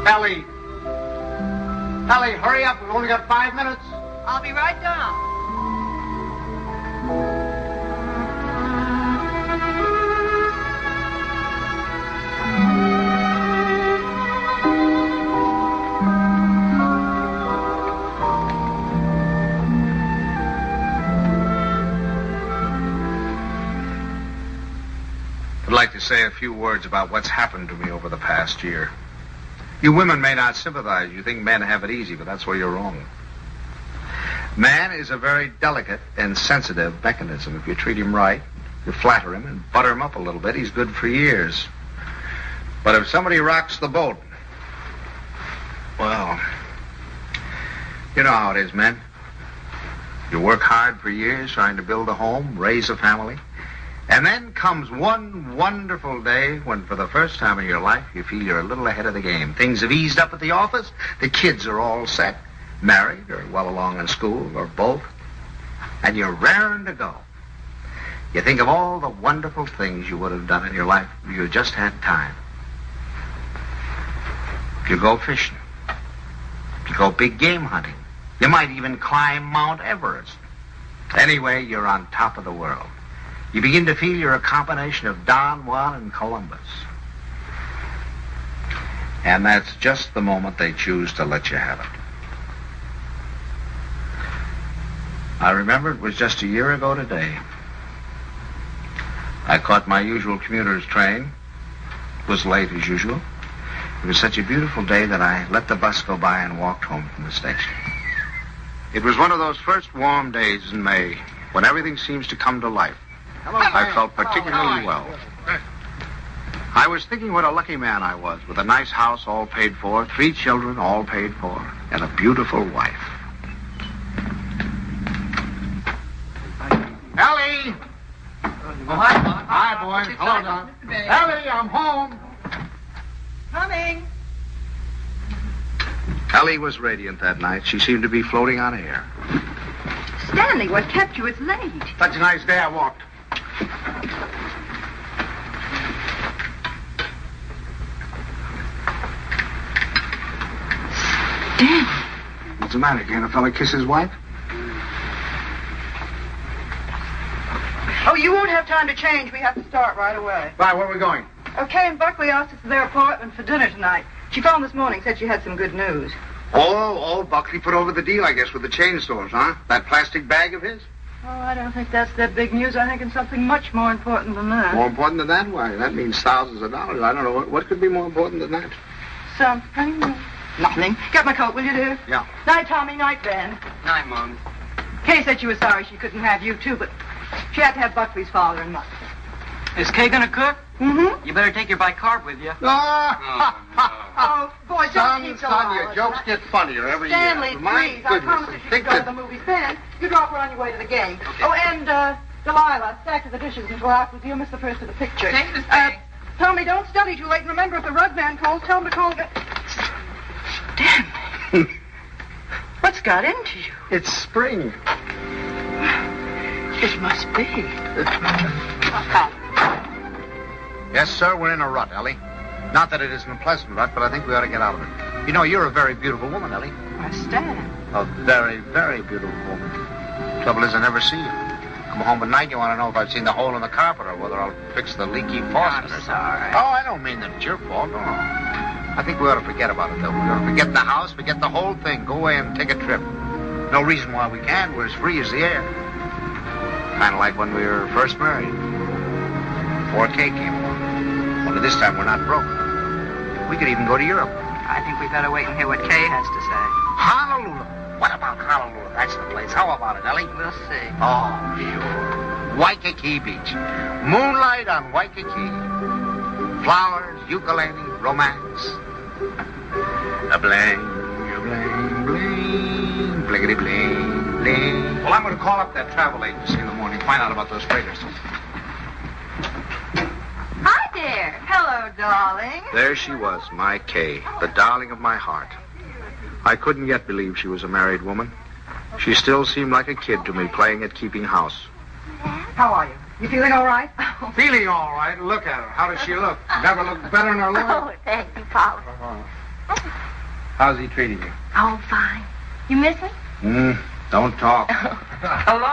Ellie! Ellie, hurry up. We've only got 5 minutes. I'll be right down. I'd like to say a few words about what's happened to me over the past year. You women may not sympathize. You think men have it easy, but that's where you're wrong. Man is a very delicate and sensitive mechanism. If you treat him right, you flatter him and butter him up a little bit, he's good for years. But if somebody rocks the boat, well, you know how it is, men. You work hard for years trying to build a home, raise a family. And then comes one wonderful day when, for the first time in your life, you feel you're a little ahead of the game. Things have eased up at the office. The kids are all set, married or well along in school or both. And you're raring to go. You think of all the wonderful things you would have done in your life if you just had time. You go fishing. You go big game hunting. You might even climb Mount Everest. Anyway, you're on top of the world. You begin to feel you're a combination of Don Juan and Columbus. And that's just the moment they choose to let you have it. I remember it was just a year ago today. I caught my usual commuter's train. It was late as usual. It was such a beautiful day that I let the bus go by and walked home from the station. It was one of those first warm days in May when everything seems to come to life. I felt particularly well. I was thinking what a lucky man I was, with a nice house all paid for, 3 children all paid for, and a beautiful wife. Ellie! Oh, hi, Bob. Hi, boy. Hello, Don. Ellie, I'm home. Coming. Ellie was radiant that night. She seemed to be floating on air. Stanley, what kept you? It's late. Such a nice day I walked. Stanley. What's the matter? Can't a fella kiss his wife? Oh, you won't have time to change. We have to start right away. Right, where are we going? Okay, and Buckley asked us to their apartment for dinner tonight. She phoned this morning, said she had some good news. Oh, Buckley put over the deal, I guess, with the chain stores, huh? That plastic bag of his? Oh, I don't think that's their big news. I think it's something much more important than that. More important than that? Why, that means thousands of dollars. I don't know. What could be more important than that? Something. Nothing. Get my coat, will you, dear? Yeah. Night, Tommy. Night, Ben. Night, Mom. Kay said she was sorry she couldn't have you, too, but she had to have Buckley's father and mother. Is Kay gonna cook? Mm-hmm. You better take your bicarb with you. Oh, boy, don't keep so Son, your loud. jokes get funnier every Stanley, year. My please. I goodness, promise if you think go to that... the movies. Ben, you drop her on your way to the game. Okay. Oh, and, Delilah, stack of the dishes and go out with you. Miss the first of the picture. Okay, Miss Kay. Tommy, don't study too late. And remember, if the rug man calls, tell him to call... Stanley. What's got into you? It's spring. It must be. Yes, sir, we're in a rut, Ellie. Not that it isn't a pleasant rut, but I think we ought to get out of it. You know, you're a very beautiful woman, Ellie. I stand. A very, very beautiful woman. Trouble is, I never see you. Come home at night, you want to know if I've seen the hole in the carpet or whether I'll fix the leaky faucet or something. Sorry. Oh, I don't mean that it's your fault, no. I think we ought to forget about it, though. We ought to forget the house, forget the whole thing. Go away and take a trip. No reason why we can't. We're as free as the air. Kind of like when we were first married. Before Kay came along. Only this time we're not broke. We could even go to Europe. I think we better wait and hear what Kay has to say. Honolulu. What about Honolulu? That's the place. How about it, Ellie? We'll see. Oh, sure. Waikiki Beach. Moonlight on Waikiki. Flowers, ukulele, romance. A bling, a bling, bling, blinkety bling, bling. Well, I'm going to call up that travel agency in the morning, find out about those freighters. Hi there. Hello, darling. There she was, my Kay, the darling of my heart. I couldn't yet believe she was a married woman. She still seemed like a kid to me, playing at keeping house. How are you? You feeling all right? Feeling all right. Look at her. How does she look? Never looked better in her life. Oh, thank you, Paula. How's he treating you? Oh, fine. You miss him? Don't talk. Hello.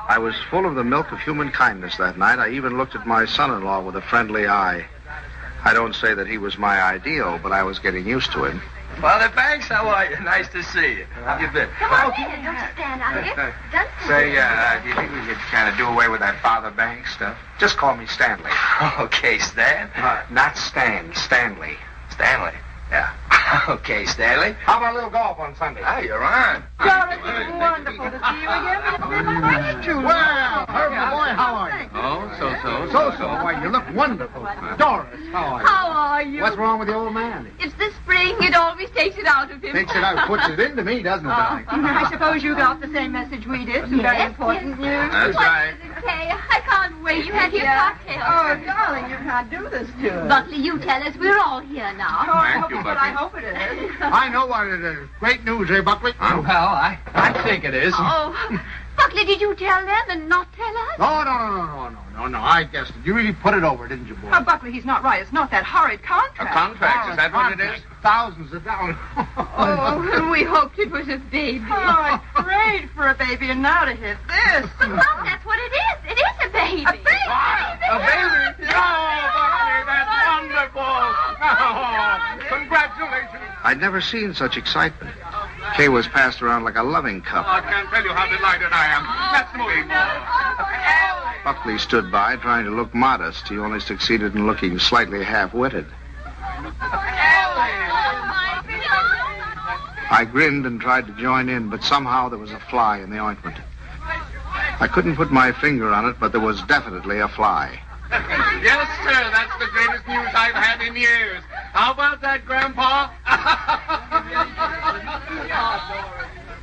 I was full of the milk of human kindness that night. I even looked at my son-in-law with a friendly eye. I don't say that he was my ideal, but I was getting used to him. Father Banks, how are you? Nice to see you. How you been? Come on in. Don't you stand out here. Say, do you think we could kind of do away with that Father Banks stuff? Just call me Stanley. Okay, Stan. Not Stan, Stanley. Stanley. Yeah. Okay, Stanley. How about a little golf on Sunday? Ah, you're on. Doris, it's wonderful to see you again. It's true. Well, Herbie boy, how are you? Oh, so. So. Why, you look wonderful. Doris, how are you? How are you? What's wrong with the old man? It's the spring. It always takes it out of him. Takes it out, puts it into me, doesn't it, darling? I suppose you got the same message we did. Some very important news. That's right. Okay, I can't wait. You have your cocktail. Oh, darling, you can't do this to us. Buckley, you tell us. We're all here now. Thank you, But Bucky. I hope it is. I know what it is. Great news, eh, Buckley? Well, I think it is. Oh, Buckley, did you tell them and not tell us? No. I guessed it. You really put it over, didn't you, boy? Oh, Buckley, he's not right. It's not that horrid contract. A contract, is that what it is? Thousands of dollars. Oh, and we hoped it was a baby. Oh, I prayed for a baby, and now to hit this. Well, that's what it is. It is a baby. A baby? A baby? Oh, Bucky, that's wonderful. Oh, congratulations. I'd never seen such excitement. Kay was passed around like a loving cup. I can't tell you how delighted I am. Let's move. Buckley stood by, trying to look modest. He only succeeded in looking slightly half-witted. I grinned and tried to join in, but somehow there was a fly in the ointment. I couldn't put my finger on it, but there was definitely a fly. Yes, sir. That's the greatest news I've had in years. How about that, Grandpa?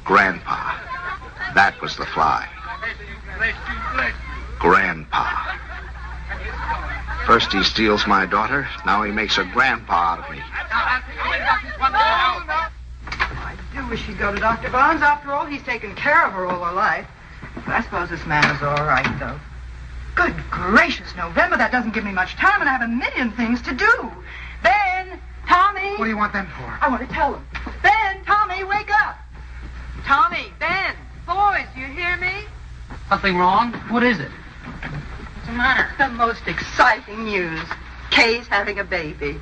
Grandpa. That was the fly. Grandpa. First he steals my daughter, now he makes a grandpa out of me. I do wish he'd go to Dr. Barnes. After all, he's taken care of her all her life. But I suppose this man is all right, though. Good gracious, November, that doesn't give me much time, and I have a million things to do. Ben, Tommy. What do you want them for? I want to tell them. Ben, Tommy, wake up. Tommy, Ben, boys, do you hear me? Something wrong? What is it? What's the matter? The most exciting news. Kay's having a baby.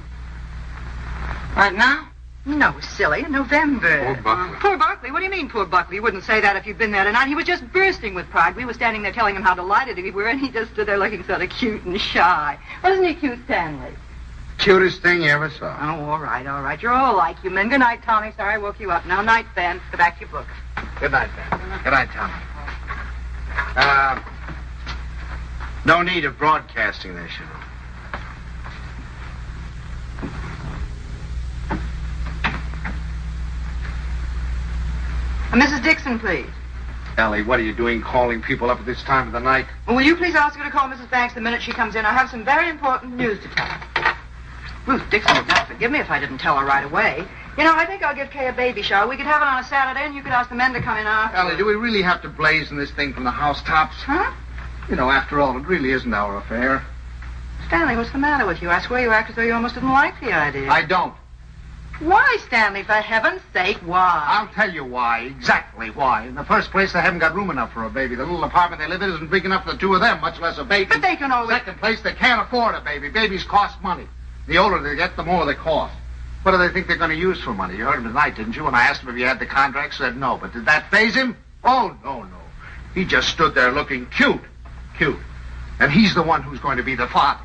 Right now? No, silly, in November. Poor Buckley. Poor Buckley? What do you mean, poor Buckley? You wouldn't say that if you'd been there tonight. He was just bursting with pride. We were standing there telling him how delighted we were, and he just stood there looking sort of cute and shy. Wasn't he cute, Stanley? Cutest thing you ever saw. Oh, all right. You're all like you men. Good night, Tommy. Sorry I woke you up. Now, night, Ben. Go back to your book. Good night, Ben. Good night, Tommy. No need of broadcasting this, you know. Mrs. Dixon, please. Ellie, what are you doing calling people up at this time of the night? Well, will you please ask her to call Mrs. Banks the minute she comes in? I have some very important news to tell her. Ruth Dixon would not forgive me if I didn't tell her right away. You know, I think I'll give Kay a baby shower. We could have it on a Saturday, and you could ask the men to come in after. Ellie, do we really have to blazon this thing from the housetops? Huh? You know, after all, it really isn't our affair. Stanley, what's the matter with you? I swear you act as though you almost didn't like the idea. I don't. Why, Stanley, for heaven's sake, why? I'll tell you why, exactly why. In the first place, they haven't got room enough for a baby. The little apartment they live in isn't big enough for the two of them, much less a baby. But they can always... Second place, they can't afford a baby. Babies cost money. The older they get, the more they cost. What do they think they're going to use for money? You heard him tonight, didn't you? When I asked him if he had the contract, said no. But did that faze him? Oh, no. He just stood there looking cute. And he's the one who's going to be the father.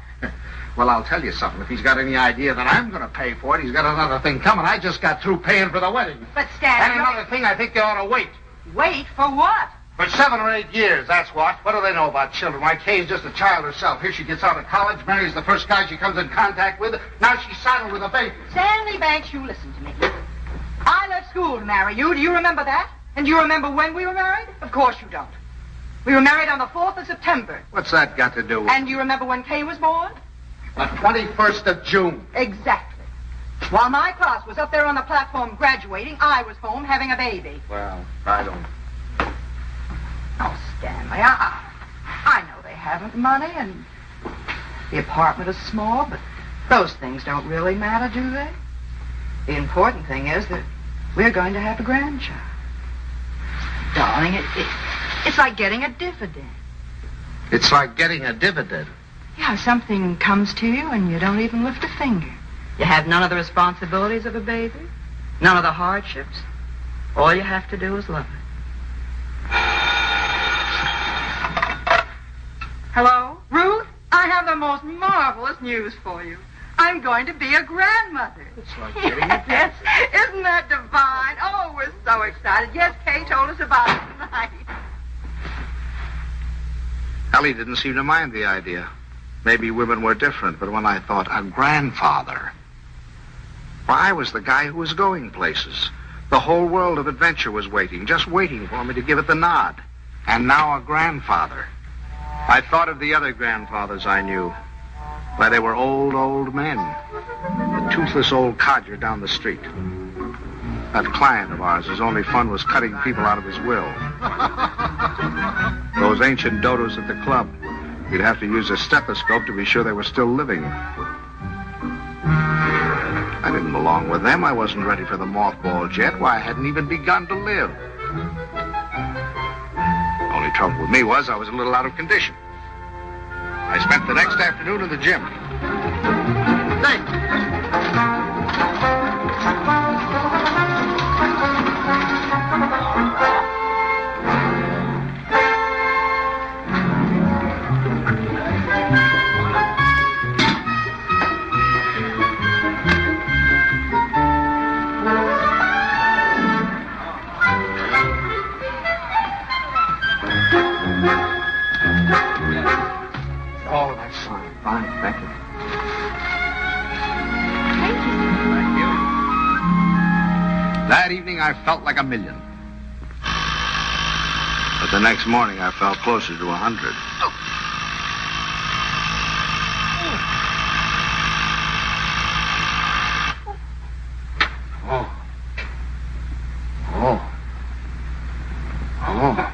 Well, I'll tell you something. If he's got any idea that I'm going to pay for it, he's got another thing coming. I just got through paying for the wedding. But, Stanley... And another thing, I think they ought to wait. Wait for what? For 7 or 8 years, that's what. What do they know about children? Why, Kay's just a child herself. Here she gets out of college, marries the first guy she comes in contact with. Now she's saddled with a baby. Stanley Banks, you listen to me. I left school to marry you. Do you remember that? And do you remember when we were married? Of course you don't. We were married on the 4th of September. What's that got to do with... And do you remember when Kay was born? The 21st of June. Exactly. While my class was up there on the platform graduating, I was home having a baby. Well, I don't... Oh, Stanley, I know they haven't money, and the apartment is small, but those things don't really matter, do they? The important thing is that we're going to have a grandchild. Darling, it's like getting a dividend. It's like getting a dividend. Yeah, something comes to you and you don't even lift a finger. You have none of the responsibilities of a baby, none of the hardships. All you have to do is love it. Hello? Ruth, I have the most marvelous news for you. I'm going to be a grandmother. It's like getting a dividend. Yes, isn't that divine? Oh, we're so excited. Yes, Kay told us about it tonight. Ellie didn't seem to mind the idea. Maybe women were different, but when I thought a grandfather, well, I was the guy who was going places. The whole world of adventure was waiting, just waiting for me to give it the nod. And now a grandfather. I thought of the other grandfathers I knew. Why, they were old men. The toothless old codger down the street. That client of ours, his only fun was cutting people out of his will. Those ancient dodos at the club. You'd have to use a stethoscope to be sure they were still living. I didn't belong with them. I wasn't ready for the mothballs yet. Why, I hadn't even begun to live. The only trouble with me was I was a little out of condition. I spent the next afternoon in the gym. Oh, that's fine. Fine, thank you. Thank you. Thank you. That evening, I felt like $1 million. But the next morning, I felt closer to 100.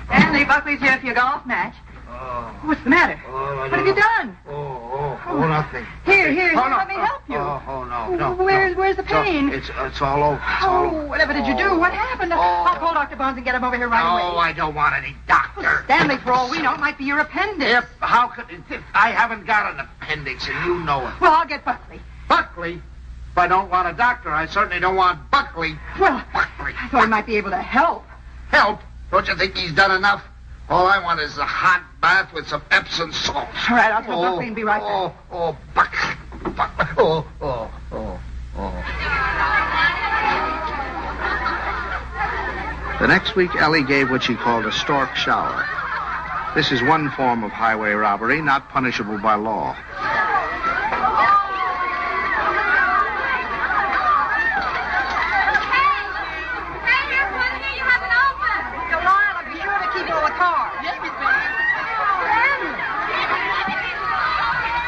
Stanley, Buckley's here for your golf match. What's the matter? What have you done? Nothing. Here, Oh, no. let me help you. No. Where's the pain? It's all over. Whatever did you do? What happened? I'll call Dr. Bones and get him over here right away. No, I don't want any doctor. Stanley, for all we know, it might be your appendix. How could I haven't got an appendix, and you know it. Well, I'll get Buckley. Buckley? If I don't want a doctor, I certainly don't want Buckley. Well, Buckley. I thought he might be able to help. Help? Don't you think he's done enough? All I want is a hot bath with some Epsom salt. All right, I'll tell Buckley and be right back. Buckley. The next week, Ellie gave what she called a stork shower. This is one form of highway robbery not punishable by law.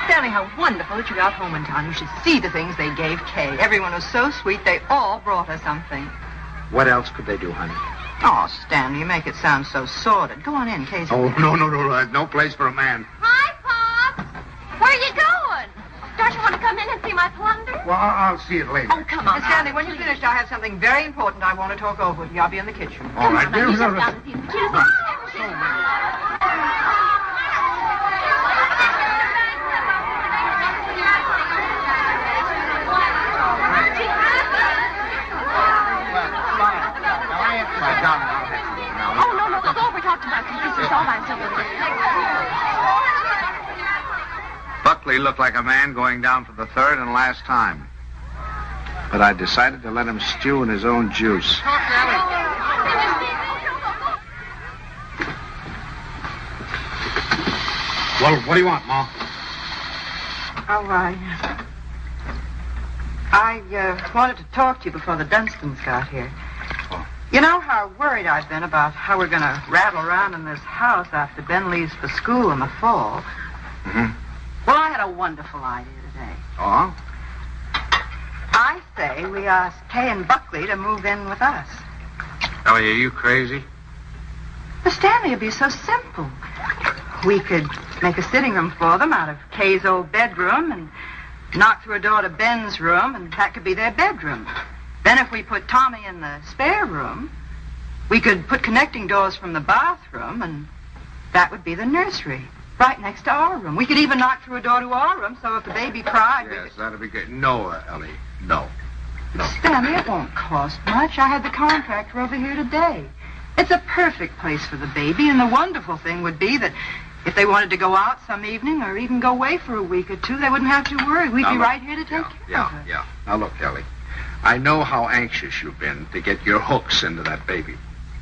Stanley, how wonderful that you got home in time. You should see the things they gave Kay. Everyone was so sweet, they all brought her something. What else could they do, honey? Oh, Stanley, you make it sound so sordid. Go on in, Kay's. Oh, no. There's no place for a man. Hi, Pop. Where are you going? Don't you want to come in and see my plunder? Well, I'll see it later. Oh, come on. Miss Stanley, when you're finished, I have something very important I want to talk over with you. I'll be in the kitchen. All right, Come on, you dear. just down to see the cutest thing I've ever seen. Oh, no, go over, talk to Buckley. This is all by himself. Buckley looked like a man going down for the third and last time. But I decided to let him stew in his own juice. Well, what do you want, Ma? Oh, I wanted to talk to you before the Dunstons got here. You know how worried I've been about how we're going to rattle around in this house after Ben leaves for school in the fall. Mm-hmm. Well, I had a wonderful idea today. Oh? I say we ask Kay and Buckley to move in with us. Ellie, are you crazy? But Stanley, it'd be so simple. We could make a sitting room for them out of Kay's old bedroom and knock through a door to Ben's room, and that could be their bedroom. Then if we put Tommy in the spare room, we could put connecting doors from the bathroom, and that would be the nursery, right next to our room. We could even knock through a door to our room, so if the baby cried... Yes, that'd be good. No, Ellie, no. Stanley, it won't cost much. I had the contractor over here today. It's a perfect place for the baby, and the wonderful thing would be that if they wanted to go out some evening or even go away for a week or two, they wouldn't have to worry. We'd be right here to take care of her. Yeah. Now, look, Ellie, I know how anxious you've been to get your hooks into that baby.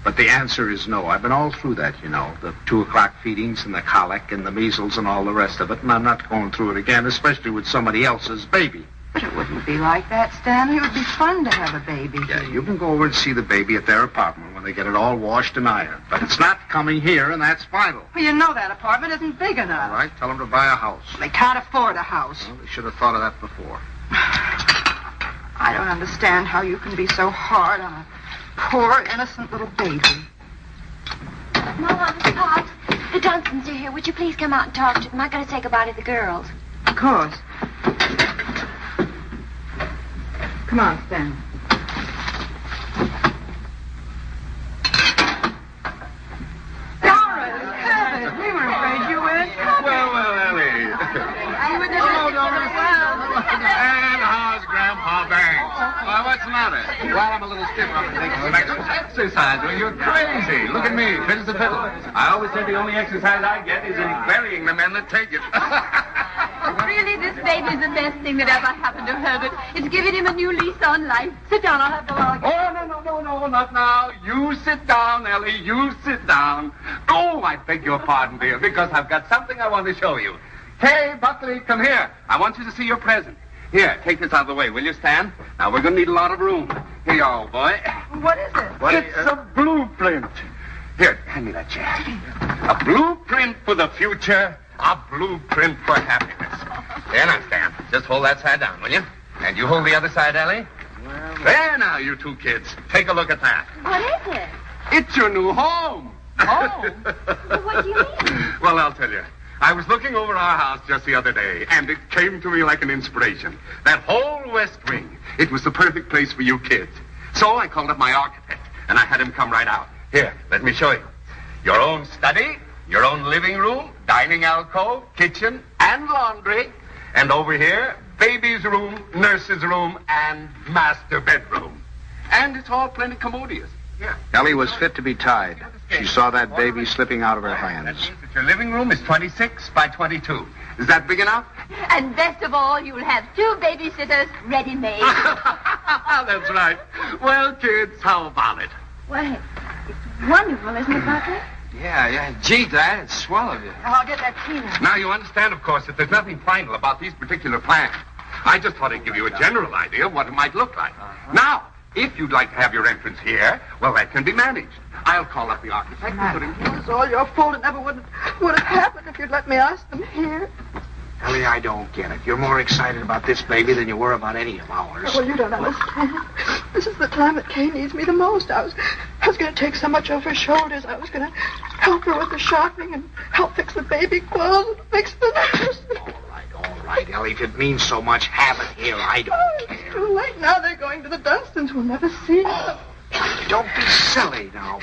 But the answer is no. I've been all through that, you know, the 2 o'clock feedings and the colic and the measles and all the rest of it, and I'm not going through it again, especially with somebody else's baby. But it wouldn't be like that, Stanley. It would be fun to have a baby Yeah, here. you can go over and see the baby at their apartment when they get it all washed and ironed. But it's not coming here, and that's final. Well, you know that apartment isn't big enough. All right, tell them to buy a house. They can't afford a house. Well, they should have thought of that before. I don't understand how you can be so hard on a poor, innocent little baby. Mom, Pops, the Dunstons are here. Would you please come out and talk to them? I gotta say goodbye to the girls. Of course. Come on, Stanley. Doris, Herbert, we were afraid you weren't coming. Well, Ellie. Hello, Doris. And how's Grandpa Banks? Why, what's the matter? Well, I'm a little stiff. I'm taking some Exercise. Well, you're crazy. Look at me, fit as a fiddle. I always say the only exercise I get is in burying the men that take it. Really, this baby's the best thing that ever happened to Herbert. It's given him a new lease on life. Sit down, I'll have the log. Oh, no, not now. You sit down, Ellie. You sit down. Oh, I beg your pardon, dear, because I've got something I want to show you. Hey, Buckley, come here. I want you to see your present. Here, take this out of the way, will you, Stan? Now, we're going to need a lot of room. Here you are, old boy. What is it? It's a blueprint. Here, hand me that chair. A blueprint for the future. A blueprint for happiness. There now, Stan. Just hold that side down, will you? And you hold the other side, Ellie. There now, you two kids. Take a look at that. What is it? It's your new home. Well, what do you mean? Well, I'll tell you. I was looking over our house just the other day, and it came to me like an inspiration. That whole West Wing, it was the perfect place for you kids. So I called up my architect, and I had him come right out. Here, let me show you. Your own study, your own living room, dining alcove, kitchen, and laundry. And over here, baby's room, nurse's room, and master bedroom. And it's all plenty commodious. Yeah. Ellie was fit to be tied. She saw that baby slipping out of her hands. That means that your living room is 26 by 22. Is that big enough? And best of all, you'll have 2 babysitters ready-made. That's right. Well, kids, how about it? Well, it's wonderful, isn't it, Buckley? Yeah. Gee, Dad, it's swell of you. I'll get that cleaner. Now, you understand, of course, that there's nothing final about these particular plans. I just thought I'd give you a general idea of what it might look like. Now, if you'd like to have your entrance here, well, that can be managed. I'll call up the architect and put him here. It's all your fault. It never would have happened if you'd let me ask them here. Ellie, I don't get it. You're more excited about this baby than you were about any of ours. Well, you don't understand. This is the time that Kay needs me the most. I was going to take so much off her shoulders. I was going to help her with the shopping and help fix the baby clothes and fix the nurse. All right, Ellie. If it means so much, have it here. I don't It's care. too late now. They're going to the Dunstons. We'll never see them. Don't be silly now.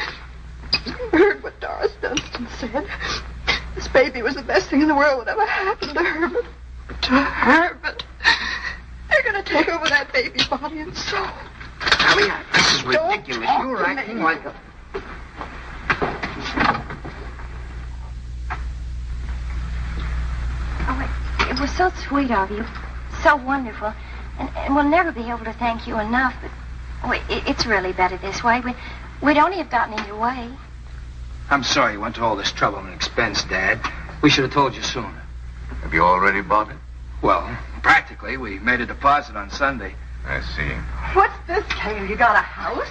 You heard what Doris Dunstan said. This baby was the best thing in the world that ever happened to Herbert. To Herbert. They're going to take over that baby's body and soul. Ellie, this is ridiculous. Don't You're talk to acting me. like a... Oh, it was so sweet of you. So wonderful. And we'll never be able to thank you enough, but it's really better this way. We'd only have gotten in your way. I'm sorry you went to all this trouble and expense, Dad. We should have told you sooner. Have you already bought it? Well, practically. We made a deposit on Sunday. I see. What's this, Kay? You got a house?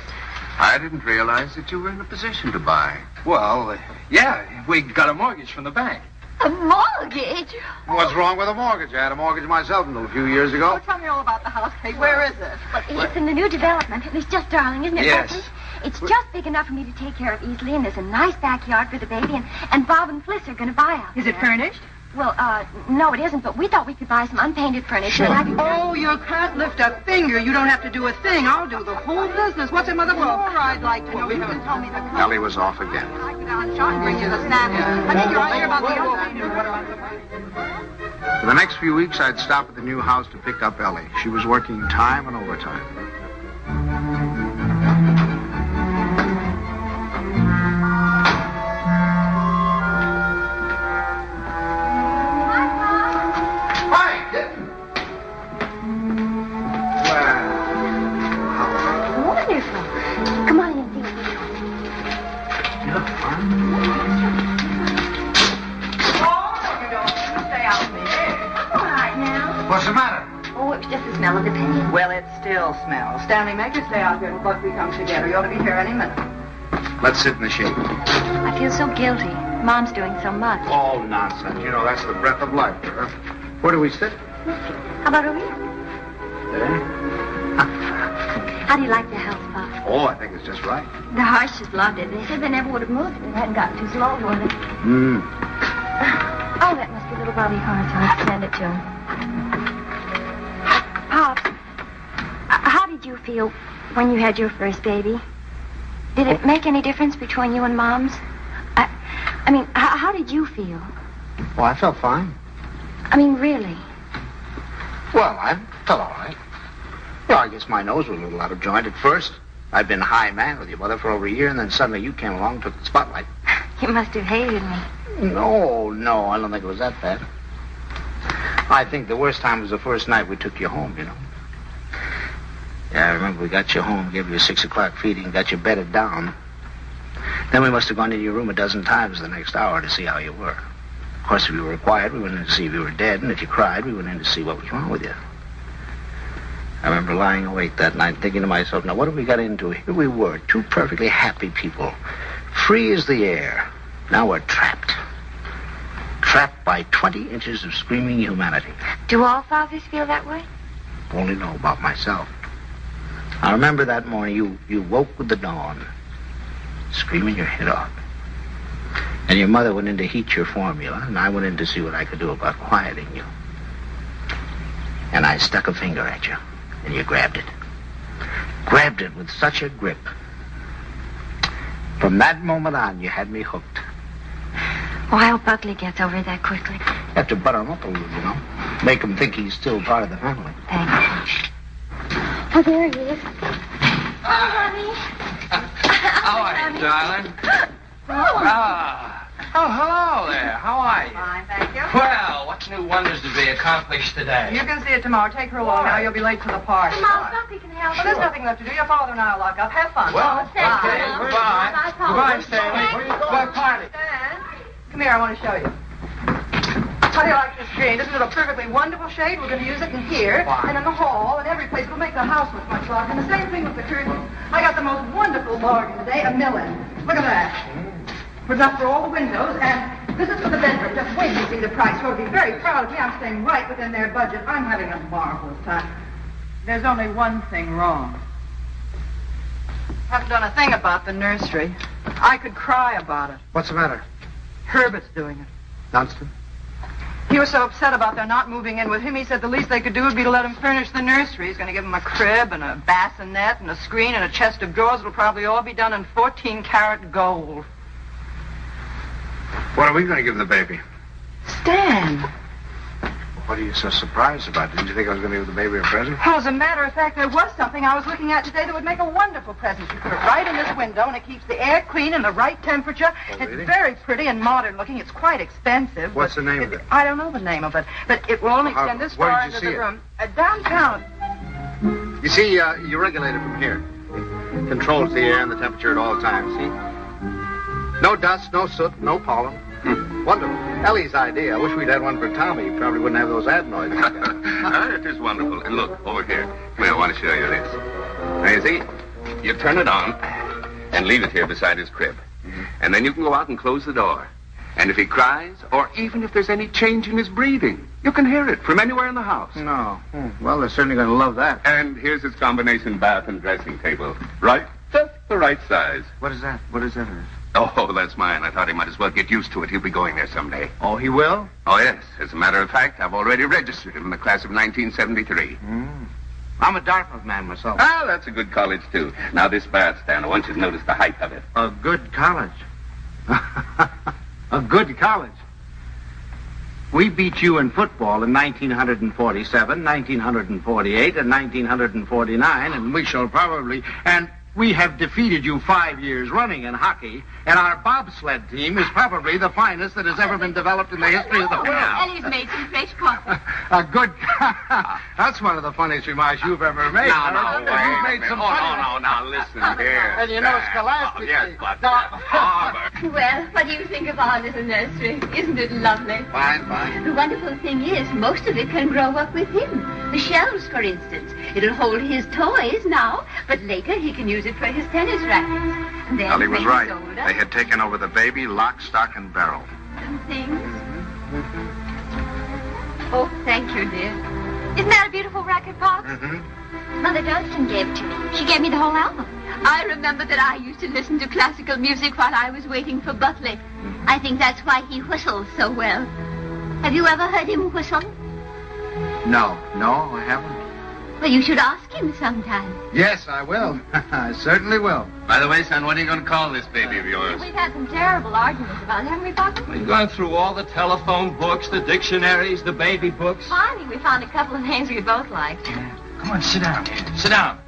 I didn't realize that you were in a position to buy. Well, yeah, we got a mortgage from the bank. A mortgage? What's wrong with a mortgage? I had a mortgage myself until a few years ago. Tell me all about the house, Kay. Where is it? Well, it's in the new development. It's just darling, isn't it, Yes. Buckley? It's just big enough for me to take care of easily, and there's a nice backyard for the baby, and Bob and Fliss are going to buy out Is it there. furnished? Well, no, it isn't, but we thought we could buy some unpainted furniture. Sure. And I could... Oh, you can't lift a finger. You don't have to do a thing. I'll do the whole business. What's it, Mother? More I'd like to know. You can tell me the color. Ellie was off again. I could out shop and bring you the samples. I think you're right about the For the next few weeks, I'd stop at the new house to pick up Ellie. She was working time and overtime. Wonderful. Come on in and see what we're doing. Oh, you don't. You stay out there. All right now. What's the matter? Oh, it was just the smell of the paint. Well, it still smells. Stanley, make her stay out here till Buckley comes together. You ought to be here any minute. Let's sit in the shade. I feel so guilty. Mom's doing so much. Oh, nonsense. You know, that's the breath of life. Where do we sit? How about over here? There. How do you like the house, Pop? Oh, I think it's just right. The Harshes loved it. They said they never would have moved if it hadn't gotten too slow for them. Oh, that must be little Bobby Hart. I'll send it to him. Pops, how did you feel when you had your first baby? Did it make any difference between you and Mom's? I mean, how did you feel? Well, I felt fine. I mean, really? Well, I felt all right. Well, I guess my nose was a little out of joint at first. I'd been high man with your mother for over a year, and then suddenly you came along and took the spotlight. You must have hated me. No, I don't think it was that bad. I think the worst time was the first night we took you home, you know. Yeah, I remember we got you home, gave you a 6 o'clock feeding, got you bedded down. Then we must have gone into your room a dozen times the next hour to see how you were. Of course, if you were quiet, we went in to see if you were dead, and if you cried, we went in to see what was wrong with you. I remember lying awake that night thinking to myself, now what have we got into? Here we were, two perfectly happy people, free as the air. Now we're trapped. Trapped by 20 inches of screaming humanity. Do all fathers feel that way? Only know about myself. I remember that morning you woke with the dawn, screaming your head off. And your mother went in to heat your formula, and I went in to see what I could do about quieting you. And I stuck a finger at you, and you grabbed it. Grabbed it with such a grip. From that moment on, you had me hooked. Oh, I hope Buckley gets over it that quickly. Have to butter him up a little, you know. Make him think he's still part of the family. Thank you. Oh, there he is. Hi, honey. How are you, darling? Oh, hello there. How are you? Fine, thank you. Well, what new wonders to be accomplished today? You can see it tomorrow. Take her along now. You'll be late for the party. Mom, Buckley can help Well, there's nothing left to do. Your father and I will lock up. Have fun. Well, thank okay. you. Goodbye. Bye, Paul. Goodbye, Stanley. Where you going? What party? Stan, come here. I want to show you. How do you like this green? Isn't it a perfectly wonderful shade? We're going to use it in here, and in the hall, and every place. It'll make the house look much larger. And the same thing with the curtains. I got the most wonderful bargain today, $1 million. Look at that. It's enough for all the windows, and this is for the bedroom. Just wait till you see the price. You'll be very proud of me. I'm staying right within their budget. I'm having a marvelous time. There's only one thing wrong. Haven't done a thing about the nursery. I could cry about it. What's the matter? Herbert's doing it. Dunstan? He was so upset about their not moving in with him, he said the least they could do would be to let him furnish the nursery. He's going to give him a crib and a bassinet and a screen and a chest of drawers. It'll probably all be done in 14-karat gold. What are we going to give the baby? Stan. What are you so surprised about? Didn't you think I was going to give the baby a present? Well, as a matter of fact, there was something I was looking at today that would make a wonderful present. You put it right in this window, and it keeps the air clean and the right temperature. Oh, really? It's very pretty and modern looking. It's quite expensive. What's the name of it? I don't know the name of it, but it will only extend this where far did you into see the it? room. Downtown. You see, you regulate it from here. It controls the air and the temperature at all times, see? No dust, no soot, no pollen. Wonderful. Ellie's idea. I wish we'd had one for Tommy. He probably wouldn't have those adenoids. It is wonderful. And look, over here. Come here, I want to show you this. Now, you see, you turn it on and leave it here beside his crib. And then you can go out and close the door. And if he cries, or even if there's any change in his breathing, you can hear it from anywhere in the house. No. Well, they're certainly going to love that. And here's his combination bath and dressing table. Right? Just the right size. What is that? What is that? Oh, that's mine. I thought he might as well get used to it. He'll be going there someday. Oh, he will? Oh, yes. As a matter of fact, I've already registered him in the class of 1973. I'm a Dartmouth man myself. Ah, that's a good college, too. Now, this bandstand, I want you to notice the height of it. A good college. A good college. We beat you in football in 1947, 1948, and 1949, and we shall probably... And we have defeated you 5 years running in hockey, and our bobsled team is probably the finest that has ever been developed in the history of the world. Ellie's made some fresh coffee. A good... That's one of the funniest remarks you've ever made. Now, You've made some funny... now, listen here. And you know, scholastically... Yes, but... Well, what do you think of our little nursery? Isn't it lovely? Fine. The wonderful thing is, most of it can grow up with him. The shelves, for instance. It'll hold his toys now, but later he can use it for his tennis rackets. And then Ellie was when right. he's older, They had taken over the baby, lock, stock, and barrel. some things. Oh, thank you, dear. Isn't that a beautiful record, Pops? Mother Dunstan gave it to me. She gave me the whole album. I remember that I used to listen to classical music while I was waiting for Buckley. I think that's why he whistles so well. Have you ever heard him whistle? No, I haven't. Well, you should ask him sometime. Yes, I will. I certainly will. By the way, son, what are you going to call this baby of yours? We've had some terrible arguments about it, haven't we, Papa? We've gone through all the telephone books, the dictionaries, the baby books. Finally, we found a couple of names we both liked. Come on, sit down. Sit down.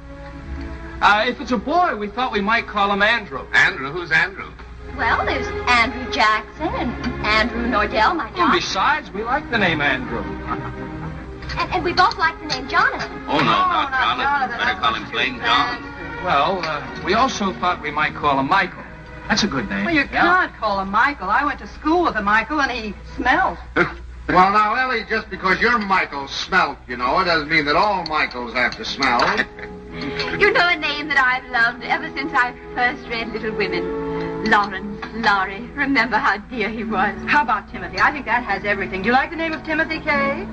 If it's a boy, we thought we might call him Andrew. Andrew? Who's Andrew? Well, there's Andrew Jackson and Andrew Nordell, my And dog. besides, we like the name Andrew. And we both like the name Jonathan. Oh, no, not not Jonathan. Jonathan. Better call him plain John. Well, we also thought we might call him Michael. That's a good name. Well, you can't call him Michael. I went to school with a Michael, and he smelled. Well, now, Ellie, just because your Michael smelt, you know, it doesn't mean that all Michaels have to smell. You know a name that I've loved ever since I first read Little Women. Lawrence, Laurie. Remember how dear he was. How about Timothy? I think that has everything. Do you like the name of Timothy, Kay?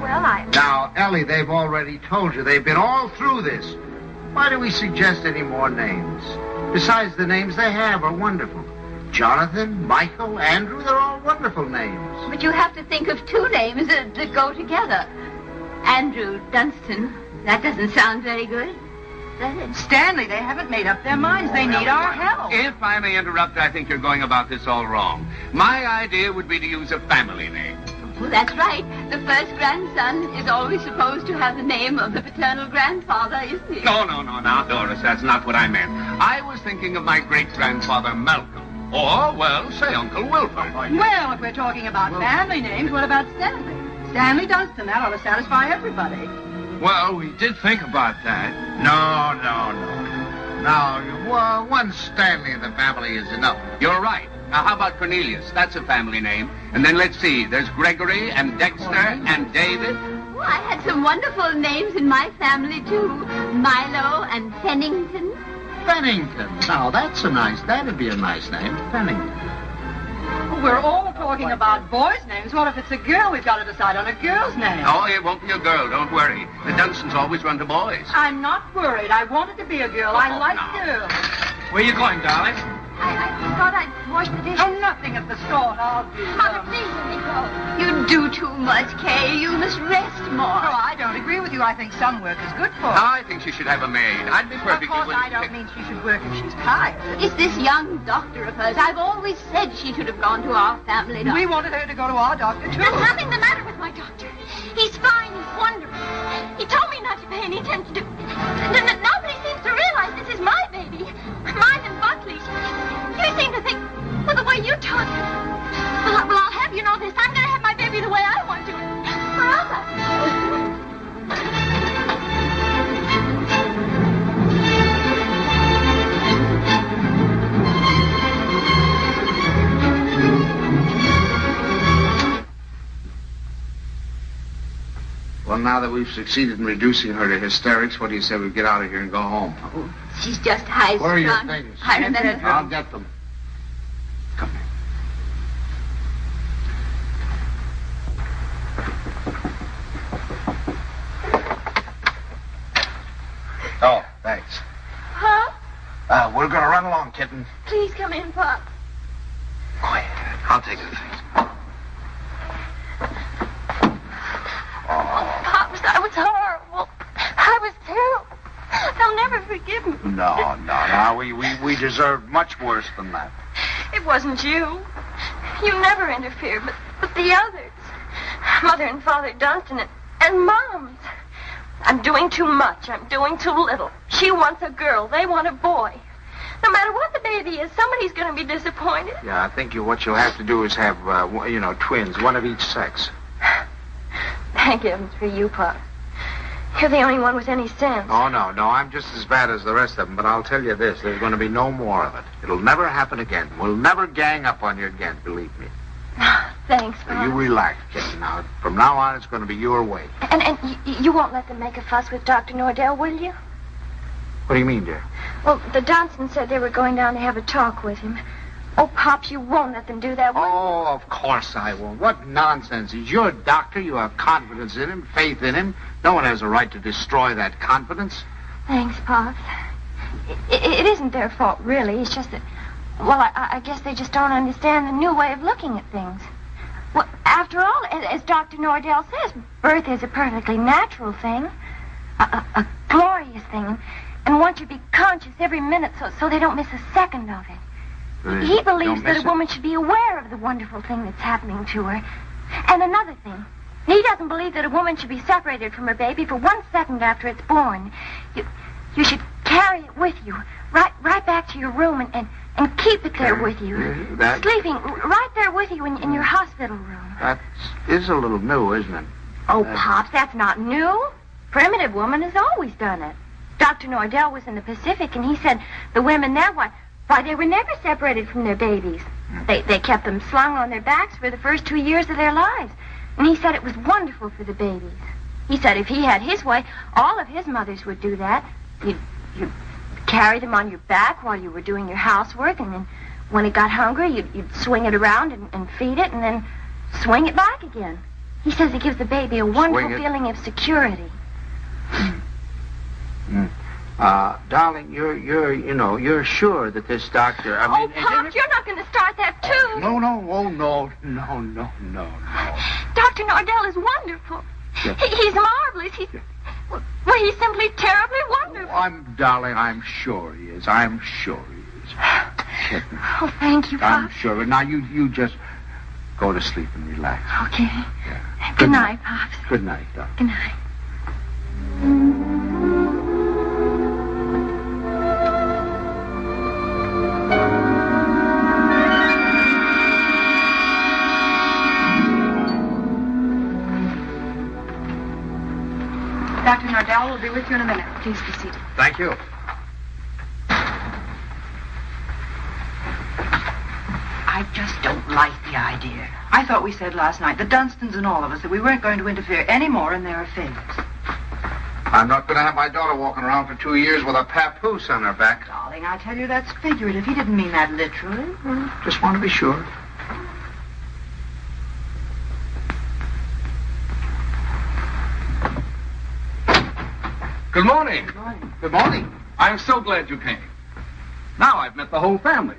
Well, Now, Ellie, they've already told you. They've been all through this. Why do we suggest any more names? Besides, the names they have are wonderful. Jonathan, Michael, Andrew, they're all wonderful names. But you have to think of two names that go together. Andrew Dunstan. That doesn't sound very good, does it? Stanley, they haven't made up their minds. They need our help. If I may interrupt, I think you're going about this all wrong. My idea would be to use a family name. Well, that's right. The first grandson is always supposed to have the name of the paternal grandfather, isn't he? No, now, Doris, that's not what I meant. I was thinking of my great-grandfather Malcolm. Or, well, say Uncle Wilford. Well, if we're talking about family names, what about Stanley? Stanley Dunstan. That ought to satisfy everybody. Well, we did think about that. No. Well, one Stanley in the family is enough. You're right. Now, how about Cornelius? That's a family name. And then let's see. There's Gregory and Dexter and David. Oh, I had some wonderful names in my family, too. Milo and Pennington. Pennington. Now, that'd be a nice name. Pennington. We're all talking about boys' names. What if it's a girl? We've got to decide on a girl's name. Oh, it won't be a girl. Don't worry. The Dunstans always run to boys. I'm not worried. I wanted to be a girl. I like girls. Where you going, darling? I thought I'd wash the dishes. Oh, nothing at the store. I'll do Mother, them. please let me go. You do too much, Kay. You must rest more. Oh, I don't agree with you. I think some work is good for her. I think she should have a maid. I'd be Of perfectly course, willing I don't to... mean she should work if she's tired. It's this young doctor of hers. I've always said she should have gone to our family doctor. We wanted her to go to our doctor, too. There's nothing the matter with my doctor. He's fine. He's wonderful. He told me not to pay any attention to... Nobody seems to realize this is my baby. Mine and Buckley's. You seem to think, well, the way you talk. Well, I'll have you know this. I'm going to have my baby the way I want to. Well, now that we've succeeded in reducing her to hysterics, what do you say we get out of here and go home? She's just high-strung. Where are your things? I remember. I'll get them. Come here. Oh, thanks. Huh? We're going to run along, kitten. Please come in, Pop. Quiet. I'll take the things. Oh, Pops, I was horrible. I was terrible. They'll never forgive me. No. We deserved much worse than that. It wasn't you. You never interfered, but the others. Mother and Father Dunstan and Moms. I'm doing too much. I'm doing too little. She wants a girl. They want a boy. No matter what the baby is, somebody's going to be disappointed. Yeah, I think what you'll have to do is have, twins, one of each sex. Thank heavens for you, Pop. You're the only one with any sense. Oh, no, I'm just as bad as the rest of them, but I'll tell you this, there's going to be no more of it. It'll never happen again. We'll never gang up on you again, believe me. Thanks, Pop. You relax, kitten. Now, from now on, it's going to be your way. And you won't let them make a fuss with Dr. Nordell, will you? What do you mean, dear? Well, the Dunstans said they were going down to have a talk with him. Oh, Pops, you won't let them do that, will you? Oh, of course I won't. What nonsense. He's your doctor. You have confidence in him, faith in him. No one has a right to destroy that confidence. Thanks, Pops. It isn't their fault, really. It's just that, well, I guess they just don't understand the new way of looking at things. Well, after all, as Dr. Nordell says, birth is a perfectly natural thing, a glorious thing, and one should be conscious every minute so they don't miss a second of it. He believes that a woman should be aware of the wonderful thing that's happening to her. And another thing, he doesn't believe that a woman should be separated from her baby for 1 second after it's born. You should carry it with you, right back to your room and keep it there with you. Sleeping right there with you in your hospital room. That is a little new, isn't it? Oh, Pops, that's not new. Primitive woman has always done it. Dr. Nordell was in the Pacific, and he said the women there, why, they were never separated from their babies. They kept them slung on their backs for the first 2 years of their lives. And he said it was wonderful for the babies. He said if he had his way, all of his mothers would do that. You'd carry them on your back while you were doing your housework, and then when it got hungry, you'd swing it around and feed it, and then swing it back again. He says it gives the baby a wonderful feeling of security. Darling, you're sure that this doctor, Pops, you're not going to start that, too. No. Dr. Nordell is wonderful. Yeah. He's marvelous. He's simply terribly wonderful. Darling, I'm sure he is. I'm sure he is. Kitten. Oh, thank you, Pop. I'm sure. Now, you just go to sleep and relax. Okay. Yeah. Good night, Pops. Good night, darling. Good night. Dr. Nordell will be with you in a minute. Please be seated. Thank you. I just don't like the idea. I thought we said last night, the Dunstans and all of us, that we weren't going to interfere any more in their affairs. I'm not going to have my daughter walking around for 2 years with a papoose on her back. Darling, I tell you, that's figurative. He didn't mean that literally. Just want to be sure. Good morning. Good morning. Good morning. I'm so glad you came. Now I've met the whole family.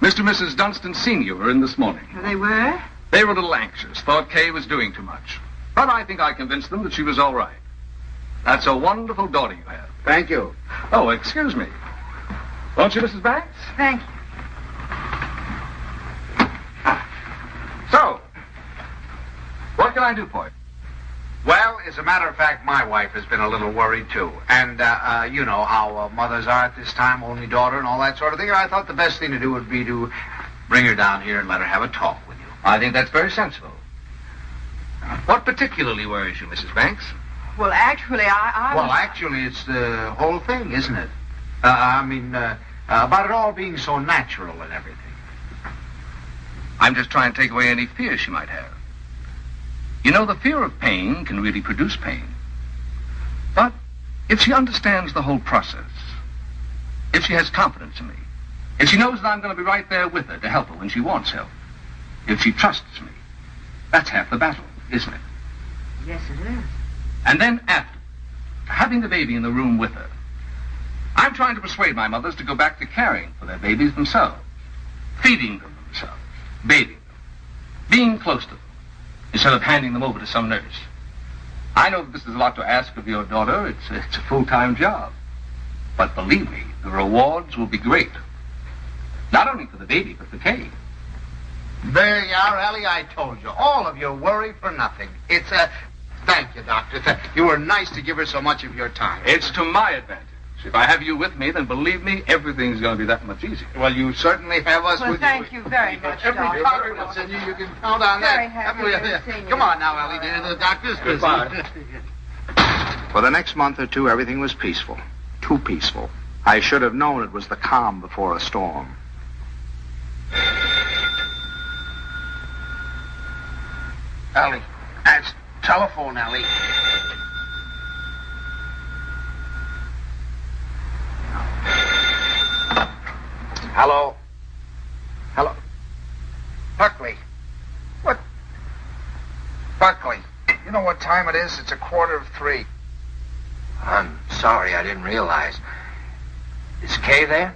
Mr. and Mrs. Dunstan Sr. were in this morning. They were? They were a little anxious, thought Kay was doing too much. But I think I convinced them that she was all right. That's a wonderful daughter you have. Thank you. Oh, excuse me. Won't you, Mrs. Banks? Thank you. So, what can I do for you? Well, as a matter of fact, my wife has been a little worried, too. And, you know how mothers are at this time, only daughter and all that sort of thing. I thought the best thing to do would be to bring her down here and let her have a talk with you. I think that's very sensible. What particularly worries you, Mrs. Banks? Well, actually, Well, actually, it's the whole thing, isn't it? About it all being so natural and everything. I'm just trying to take away any fear she might have. You know, the fear of pain can really produce pain. But if she understands the whole process, if she has confidence in me, if she knows that I'm going to be right there with her to help her when she wants help, if she trusts me, that's half the battle, isn't it? Yes, it is. And then after having the baby in the room with her, I'm trying to persuade my mothers to go back to caring for their babies themselves, feeding them themselves, bathing them, being close to them, instead of handing them over to some nurse. I know that this is a lot to ask of your daughter. It's a full-time job. But believe me, the rewards will be great. Not only for the baby, but for Kay. There you are, Ellie. I told you. All of your worry for nothing. It's a... Thank you, Doctor. You were nice to give her so much of your time. It's to my advantage. If I have you with me, then believe me, everything's going to be that much easier. Well, you certainly have us Well, with thank you. you very much, Every Doctor. confidence in you can count on Very that. happy to see you. Come on now, Ellie, dear. The doctor's busy. Goodbye. For the next month or two, everything was peaceful. Too peaceful. I should have known it was the calm before a storm. Ellie, that's telephone, Ellie. Hello? Hello? Buckley. What? Buckley, you know what time it is? It's 2:45. I'm sorry, I didn't realize. Is Kay there?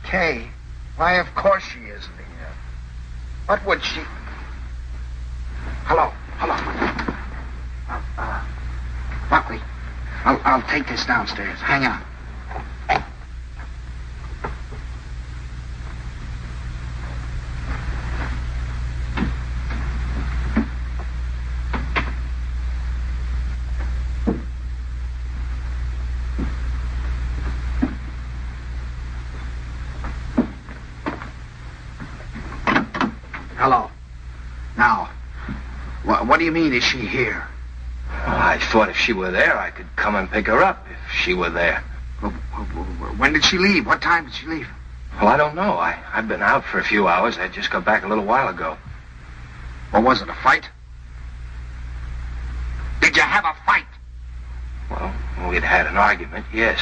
Kay? Why, of course she isn't here. What would she... Hello? Buckley, I'll take this downstairs. Hang on. Hello. Now, what do you mean, is she here? Well, I thought if she were there, I could come and pick her up if she were there. When did she leave? What time did she leave? Well, I don't know. I've been out for a few hours. I just got back a little while ago. Or was it a fight? Did you have a fight? Well, we'd had an argument, yes.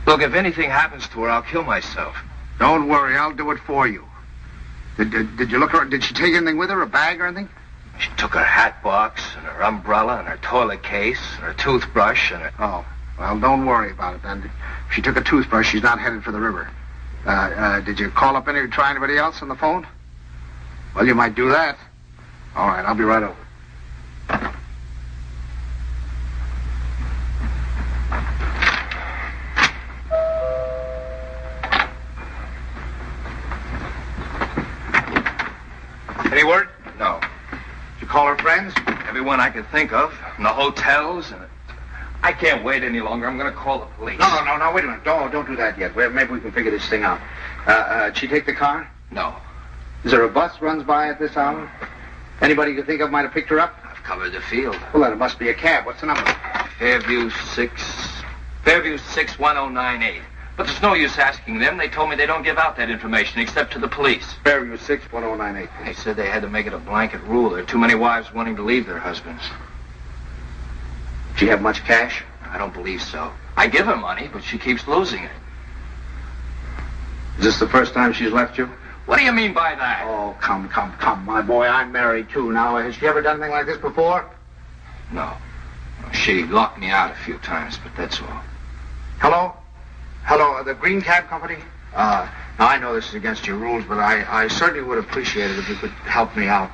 Look, if anything happens to her, I'll kill myself. Don't worry, I'll do it for you. Did you look her? Did she take anything with her, a bag or anything? She took her hat box and her umbrella and her toilet case and her toothbrush and her... Oh, well, don't worry about it then. If she took a toothbrush, she's not headed for the river. Did you call up try anybody else on the phone? Well, you might do that. All right, I'll be right over. Any word? No. Did you call her friends? Everyone I could think of. In the hotels. And I can't wait any longer. I'm going to call the police. No, wait a minute. Don't do that yet. Maybe we can figure this thing out. Did she take the car? No. Is there a bus runs by at this hour? Anybody you can think of might have picked her up? I've covered the field. Well, then it must be a cab. What's the number? Fairview 61098. But there's no use asking them. They told me they don't give out that information except to the police. Fairview 61098. They said they had to make it a blanket rule. There are too many wives wanting to leave their husbands. Did she have much cash? I don't believe so. I give her money, but she keeps losing it. Is this the first time she's left you? What do you mean by that? Oh, come, my boy. I'm married, too. Now, has she ever done anything like this before? No. She locked me out a few times, but that's all. Hello, the Green Cab Company? Now, I know this is against your rules, but I certainly would appreciate it if you could help me out.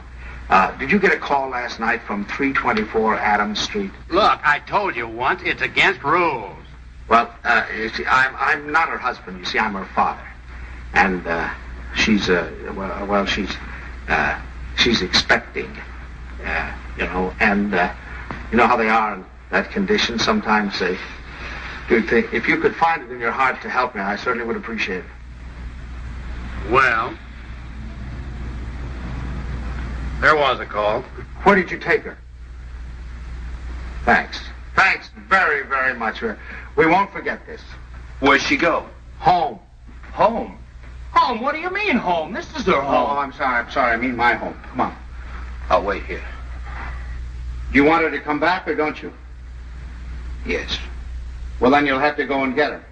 Did you get a call last night from 324 Adams Street? Look, I told you once, it's against rules. Well, you see, I'm not her husband. You see, I'm her father. And, she's expecting, and, you know how they are in that condition. Sometimes they do think, if you could find it in your heart to help me, I certainly would appreciate it. Well, there was a call. Where did you take her? Thanks very, very much. We won't forget this. Where'd she go? Home. Home? Home? What do you mean home? This is her home. Oh, I'm sorry. I mean my home. Come on. I'll wait here. Do you want her to come back or don't you? Yes. Well, then you'll have to go and get her.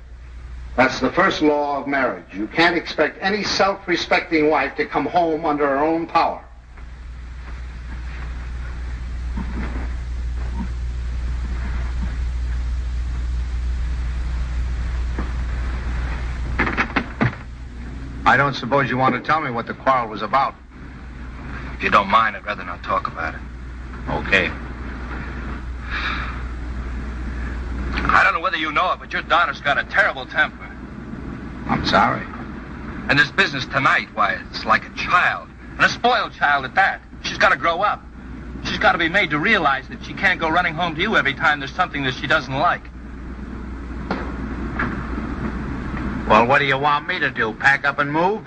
That's the first law of marriage. You can't expect any self-respecting wife to come home under her own power. I don't suppose you want to tell me what the quarrel was about. If you don't mind, I'd rather not talk about it. Okay. I don't know whether you know it, but your daughter's got a terrible temper. I'm sorry. And this business tonight, why, it's like a child. And a spoiled child at that. She's got to grow up. She's got to be made to realize that she can't go running home to you every time there's something that she doesn't like. Well, what do you want me to do? Pack up and move?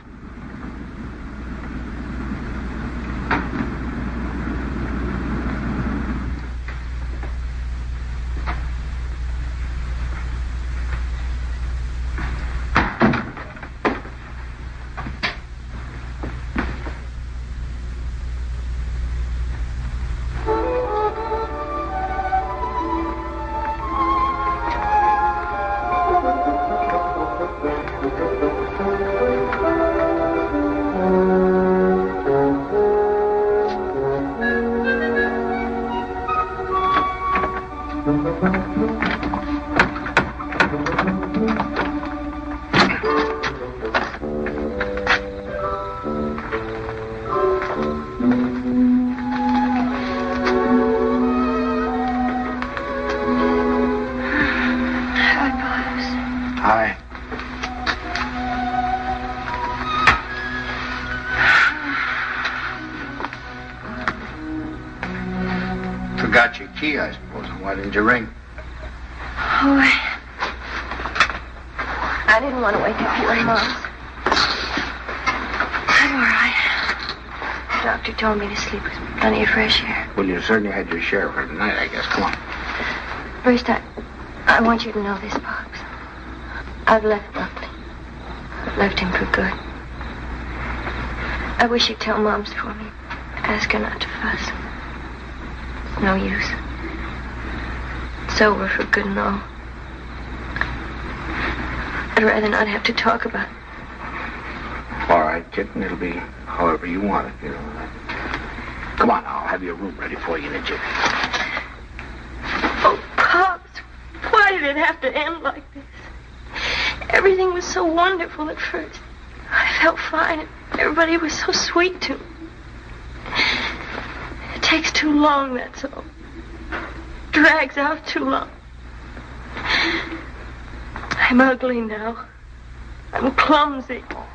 Hi. Forgot your key, I suppose. Why didn't you ring? Oh, I didn't want to wake up you and Mom's. I'm all right. The doctor told me to sleep with plenty of fresh air. Well, you certainly had your share for tonight, I guess. Come on. First, I want you to know this, Pops. I've left Buckley. I've left him for good. I wish you'd tell Mom's for me. Ask her not to fuss. No use. It's over for good and all. I'd rather not have to talk about it. All right, kitten. It'll be however you want it, you know. Come on, I'll have your room ready for you in a jiffy. Oh, Pops, why did it have to end like this? Everything was so wonderful at first. I felt fine, and everybody was so sweet to me. It takes too long, that's all. Drags out too long. I'm ugly now. I'm clumsy. Oh,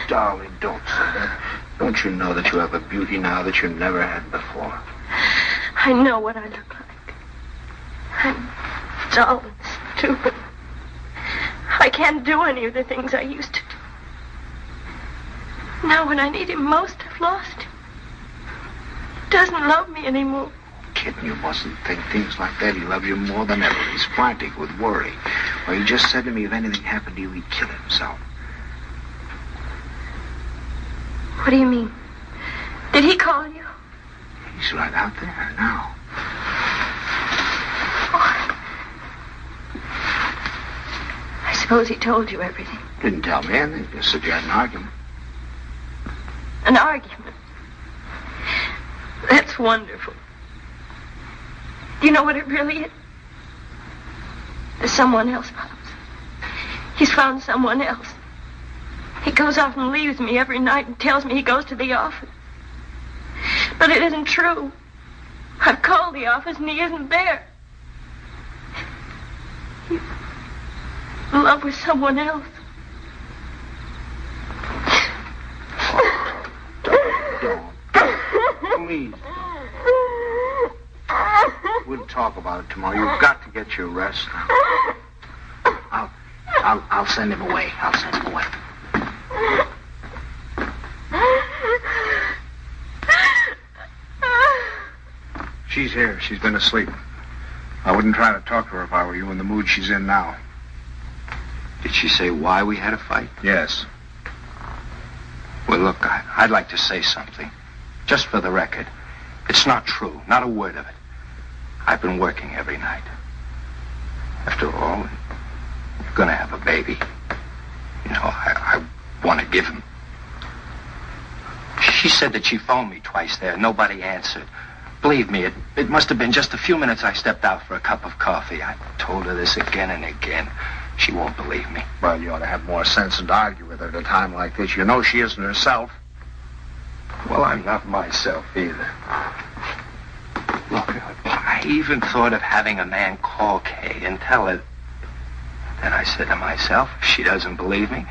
darling, don't say that. Don't you know that you have a beauty now that you never had before? I know what I look like. I'm dull and stupid. I can't do any of the things I used to do. Now when I need him most, I've lost him. He doesn't love me anymore. Kitten, you mustn't think things like that. He loves you more than ever. He's frantic with worry. Well, he just said to me if anything happened to you, he'd kill himself. What do you mean? Did he call you? He's right out there now. I suppose he told you everything. Didn't tell me anything. Just said you had an argument. An argument? That's wonderful. Do you know what it really is? There's someone else, Pops. He's found someone else. He goes off and leaves me every night and tells me he goes to the office. But it isn't true. I've called the office and he isn't there. He's in love with someone else. Don't. Please. We'll talk about it tomorrow. You've got to get your rest now. I'll send him away. I'll send him away. She's here. She's been asleep. I wouldn't try to talk to her if I were you in the mood she's in now. Did she say why we had a fight? Yes. Well, look, I'd like to say something. Just for the record. It's not true. Not a word of it. I've been working every night. After all, you're going to have a baby. You know, I want to give him. She said that she phoned me twice there. Nobody answered. Believe me, it must have been just a few minutes I stepped out for a cup of coffee. I told her this again and again. She won't believe me. Well, you ought to have more sense than to argue with her at a time like this. You know she isn't herself. Well, I'm not myself either. Look, I even thought of having a man call Kay and tell her. Then I said to myself, if she doesn't believe me,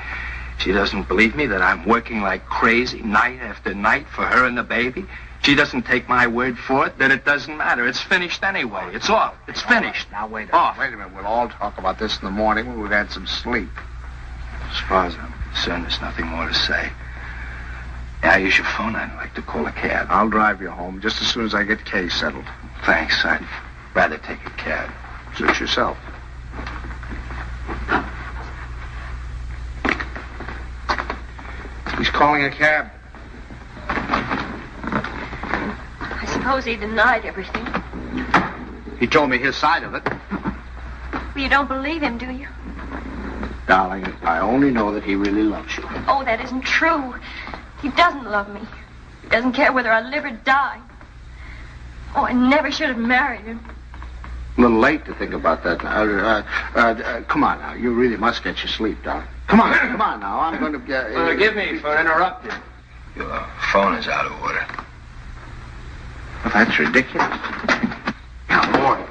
she doesn't believe me that I'm working like crazy night after night for her and the baby. She doesn't take my word for it, then it doesn't matter. It's finished anyway. It's off. It's finished. Now, wait a minute. We'll all talk about this in the morning when we've had some sleep. As far as I'm concerned, there's nothing more to say. Yeah, use your phone. I'd like to call a cab. I'll drive you home just as soon as I get Kay settled. Thanks. I'd rather take a cab. Suit yourself. He's calling a cab. I suppose he denied everything. He told me his side of it. Well, you don't believe him, do you? Darling, I only know that he really loves you. Oh, that isn't true. He doesn't love me. He doesn't care whether I live or die. Oh, I never should have married him. A little late to think about that now. Come on now. You really must get your sleep, darling. Come on now. I'm going to get... Forgive me for interrupting. Your phone is out of order. Well, that's ridiculous. Now, boy.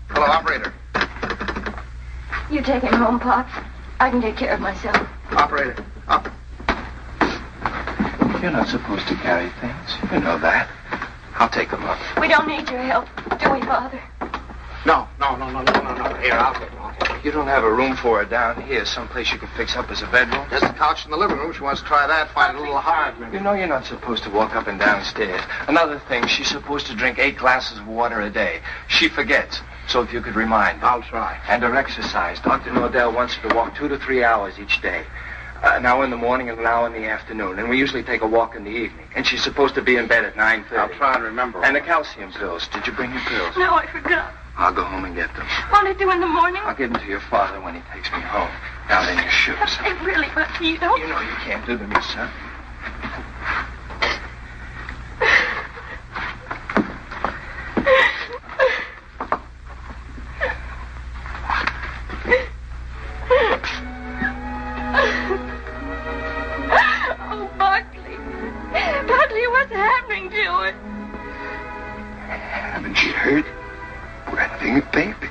Hello, operator. You take him home, Pop. I can take care of myself. Operator, up. You're not supposed to carry things. You know that. I'll take them up. We don't need your help, do we, Father? No. Here, I'll get one. You don't have a room for her down here, someplace you can fix up as a bedroom? There's a couch in the living room. She wants to try that. Find it a little hard, maybe. You know you're not supposed to walk up and down stairs. Another thing, she's supposed to drink 8 glasses of water a day. She forgets. So if you could remind her. I'll try. And her exercise. Dr. Nordell wants her to walk 2 to 3 hours each day. An hour in the morning and an hour in the afternoon. And we usually take a walk in the evening. And she's supposed to be in bed at 9:30. I'll try and remember. And the calcium pills. Did you bring your pills? No, I forgot. I'll go home and get them. What'll I do in the morning? I'll give them to your father when he takes me home. Down in your shoes. They really, but you don't... You know you can't do them yourself. Oh, Buckley. Buckley, what's happening to it? Haven't you heard? Poor thing, baby.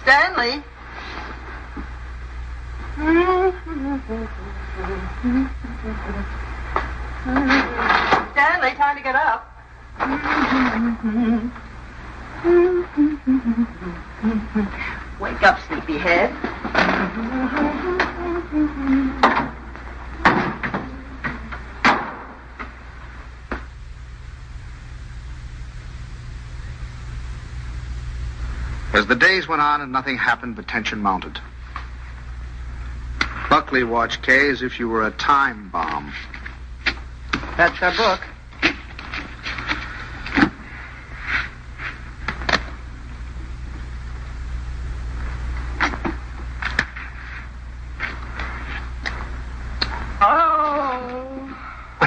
Stanley. Stanley, time to get up. Wake up, sleepyhead. As the days went on and nothing happened, the tension mounted. Buckley watched Kay as if you were a time bomb. That's our book.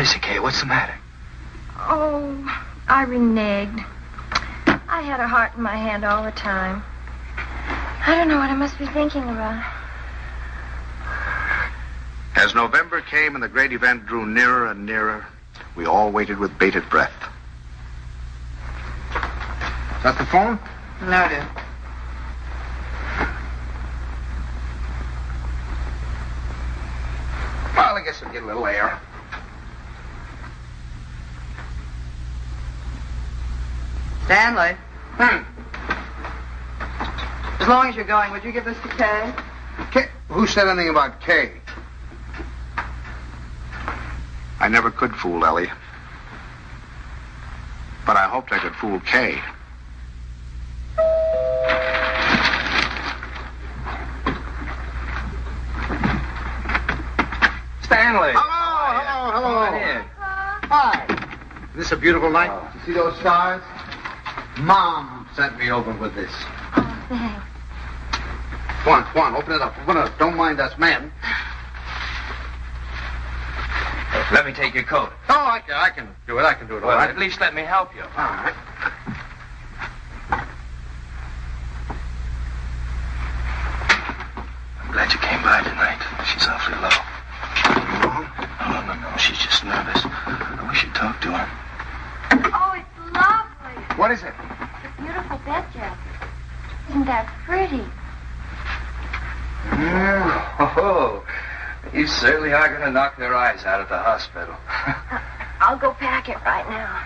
What is it, Kay? What's the matter? Oh, I reneged. I had a heart in my hand all the time. I don't know what I must be thinking about. As November came and the great event drew nearer and nearer, we all waited with bated breath. Is that the phone? No, dear. Well, I guess I'll get a little air. Stanley. As long as you're going, would you give this to Kay? Kay? Who said anything about Kay? I never could fool Ellie. But I hoped I could fool Kay. Stanley. Hello. Come on in. Hi. Is this a beautiful night? You see those stars? Mom sent me over with this. Oh, thanks. Come on, open it up. Don't mind us men. Let me take your coat. Oh, I can do it. I can do it all Well, right. at least let me help you. All right. I'm glad you came by tonight. She's awfully low. No. She's just nervous. I wish you'd talk to her. Oh, it's lovely. What is it? It's a beautiful bed jacket. Isn't that pretty? Oh, you certainly are going to knock their eyes out at the hospital. I'll go pack it right now.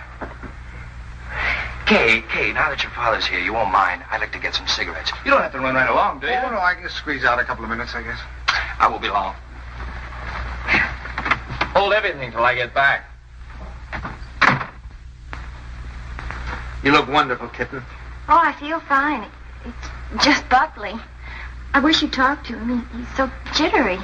Kay, now that your father's here, you won't mind. I'd like to get some cigarettes. You don't have to run right along, do you? Oh, no, I can squeeze out a couple of minutes, I guess. I won't be long. Hold everything till I get back. You look wonderful, kitten. Oh, I feel fine. It's just Buckley. I wish you'd talk to him. He's so jittery.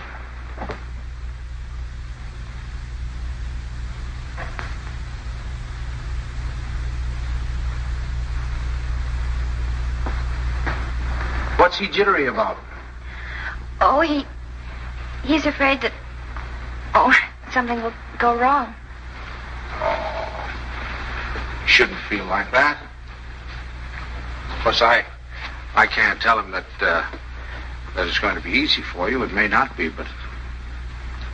What's he jittery about? Oh, he's afraid that... Oh, something will go wrong. Oh, shouldn't feel like that. Of course, I can't tell him that it's going to be easy for you. It may not be, but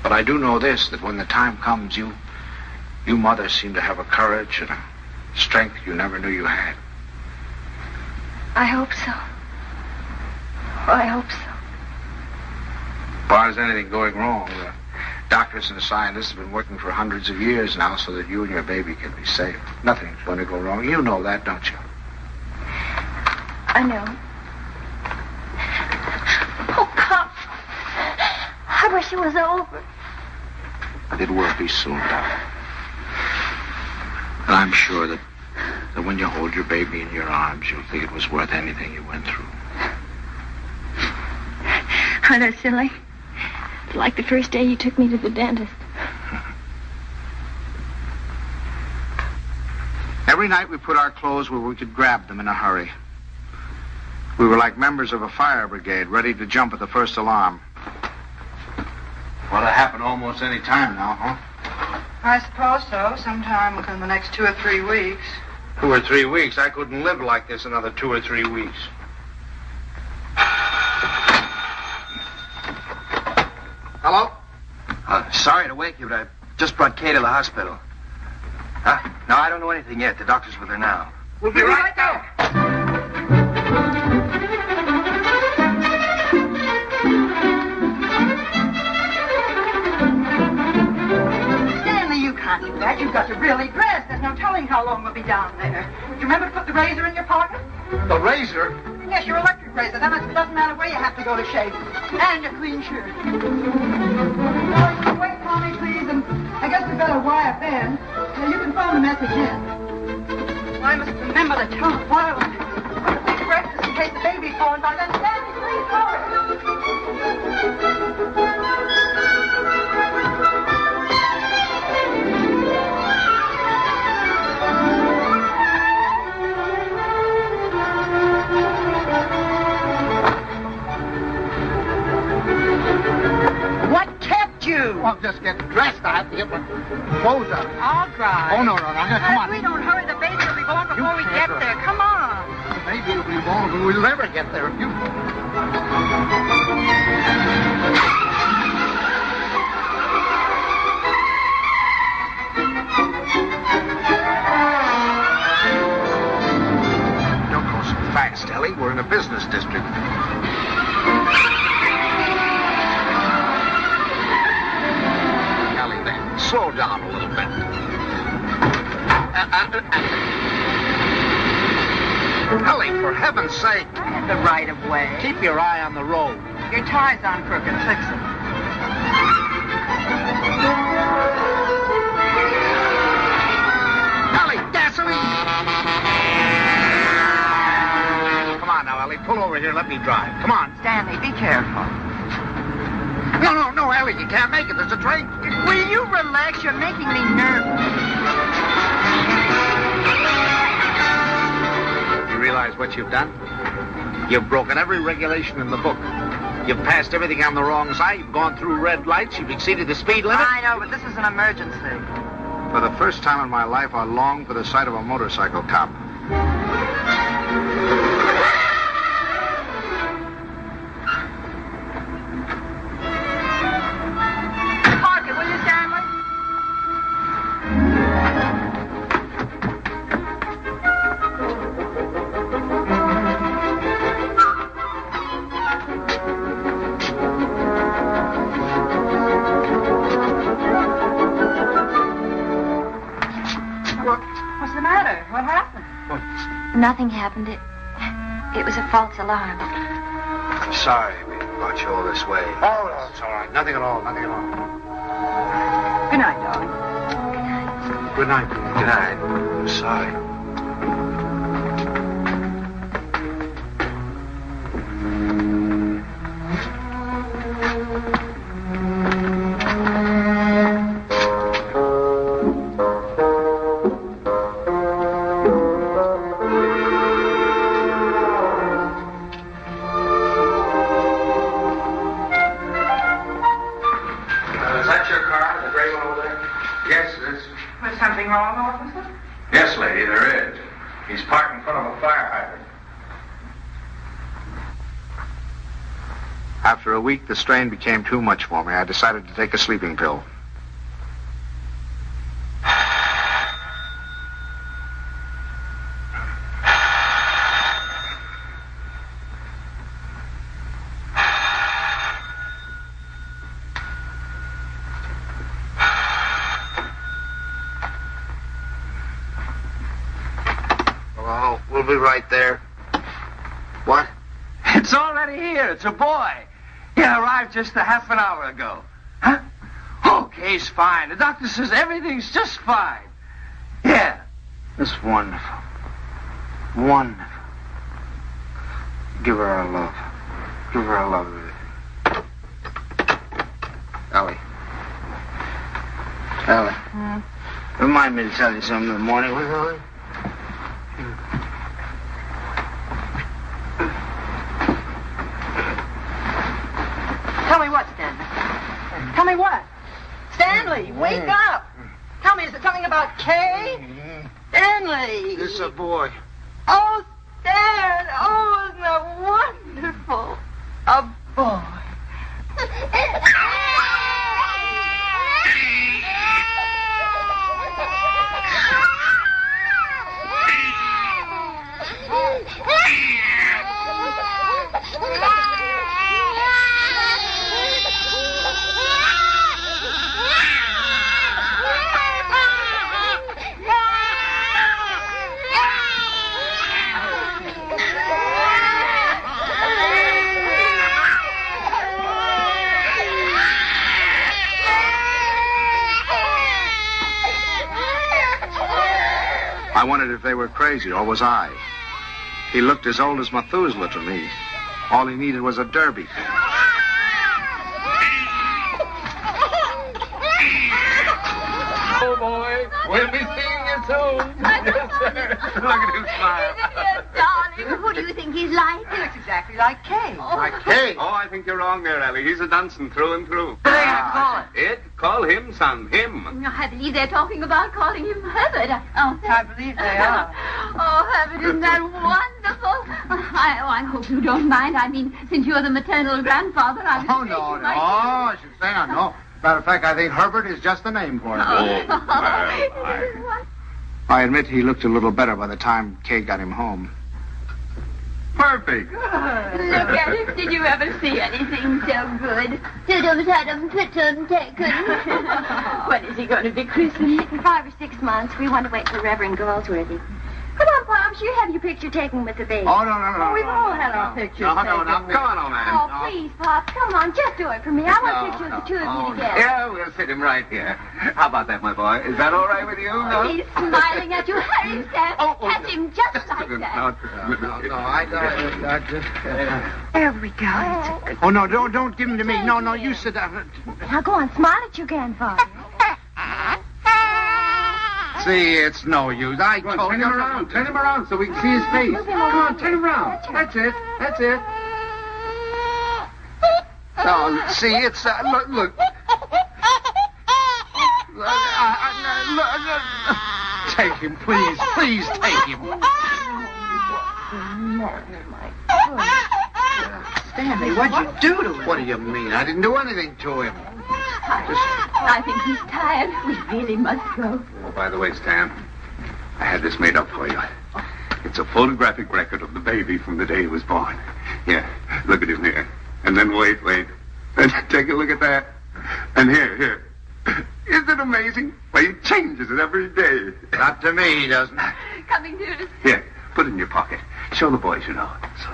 I do know this, that when the time comes, you mothers seem to have a courage and a strength you never knew you had. I hope so. Oh, I hope so. As far as anything going wrong, the doctors and the scientists have been working for hundreds of years now so that you and your baby can be safe. Nothing's going to go wrong. You know that, don't you? I know. Oh, Pop. I wish it was over. It will be soon, darling. And I'm sure that when you hold your baby in your arms, you'll think it was worth anything you went through. I know, silly. It's like the first day you took me to the dentist. Every night we put our clothes where we could grab them in a hurry. We were like members of a fire brigade, ready to jump at the first alarm. Well, it happen almost any time now, huh? I suppose so. Sometime within the next 2 or 3 weeks. 2 or 3 weeks? I couldn't live like this another 2 or 3 weeks. Hello? Sorry to wake you, but I just brought Kay to the hospital. Huh? No, I don't know anything yet. The doctor's with her now. We'll be right there. Stanley, you can't do that. You've got to really dress. There's no telling how long we'll be down there. Do you remember to put the razor in your pocket? The razor? Yes, your electric razor. Then it doesn't matter where you have to go to shave. And a clean shirt. Oh, wait, Tommy, please. And I guess we better wire Ben. Now, you can phone the message in. I must remember to tell the wireless. Big breakfast in case the baby's born by then. Stanley, please Well, just get dressed. I have to Here, clothes on. I'll drive. Oh, no. Come on. If we don't hurry, the baby will be born before we get there. Come on. Maybe it'll be born, but we'll never get there. You... Don't go so fast, Ellie. We're in a business district. Ellie, then, slow down a little bit. Ellie, for heaven's sake. I have the right of way. Keep your eye on the road. Your tie's on crooked. Fix it. Ellie, gasoline! Come on now, Ellie. Pull over here. Let me drive. Come on. Stanley, be careful. No, Ellie. You can't make it. There's a train. Will you relax? You're making me nervous. You realize what you've done? You've broken every regulation in the book. You've passed everything on the wrong side. You've gone through red lights. You've exceeded the speed limit. I know, but this is an emergency. For the first time in my life, I long for the sight of a motorcycle cop. Park it, will you, Stanley? What's the matter? What happened? Nothing happened. It was a false alarm. I'm sorry we brought you all this way. Oh, no, it's all right. Nothing at all. Good night, darling. Good night. Good night. I'm sorry. Is that your car, the gray one over there? Yes, it is. Was something wrong, officer? Yes, lady, there is. He's parked in front of a fire hydrant. After a week, the strain became too much for me. I decided to take a sleeping pill. Hello, we'll be right there. What? It's already here. It's a boy. He arrived just a half an hour ago. Huh? Okay, he's fine. The doctor says everything's just fine. Yeah. It's wonderful. Wonderful. Give her our love. Give her our love. Ellie. Remind me to tell you something in the morning, will you, Ellie? Tell me what, Stanley? Tell me what? Stanley, wake up! Tell me, is it something about Kay? Stanley! This is a boy. Oh, Stan! Oh, isn't that wonderful? A boy. I wondered if they were crazy, or was I? He looked as old as Methuselah to me. All he needed was a derby. Oh, boy. We'll be seeing you soon. Yes, sir. Look at him smile. Darling, who do you think he's like? He looks exactly like Kay. Like Kay. Oh, I think you're wrong there, Ellie. He's a Dunson through and through. What are they going to call it? It? Call him son, him. I believe they're talking about calling him Herbert. I believe they are. Oh, Herbert, isn't that wonderful? I hope you don't mind. I mean, since you're the maternal grandfather, I was Oh, no. I should say no. Matter of fact, I think Herbert is just the name for it. I admit he looked a little better by the time Kay got him home. Perfect. Look at him. Did you ever see anything so good? When is he going to be christened? In 5 or 6 months. We want to wait for Reverend Galsworthy. Come on, Pops. You have your picture taken with the baby. Oh, no. We've all had our pictures No, taken. Come on, old man. Oh, please, Pops. Come on. Just do it for me. I want a picture of the two of you together. Yeah, we'll sit him right here. How about that, my boy? Is that all right with you? No? He's smiling at you. Hurry, Sam. Catch him just like that. I just... There we go. Oh, no, don't give him to me. No, you sit down. Now go on. Smile at your grandfather. See, it's no use. I told Turn you. him around so we can see his face. Come on, turn him around. That's it. No, see, it's... look. Take him, please. Please take him. Stanley, what'd you do to him? What do you mean? I didn't do anything to him. I think he's tired. We really must go. Oh, by the way, Stan, I had this made up for you. It's a photographic record of the baby from the day he was born. Here, look at him here. And then wait. And take a look at that. And here. Isn't it amazing? Well, he changes it every day. Not to me, he doesn't. Coming to us. Here, put it in your pocket. Show the boys you know it. So.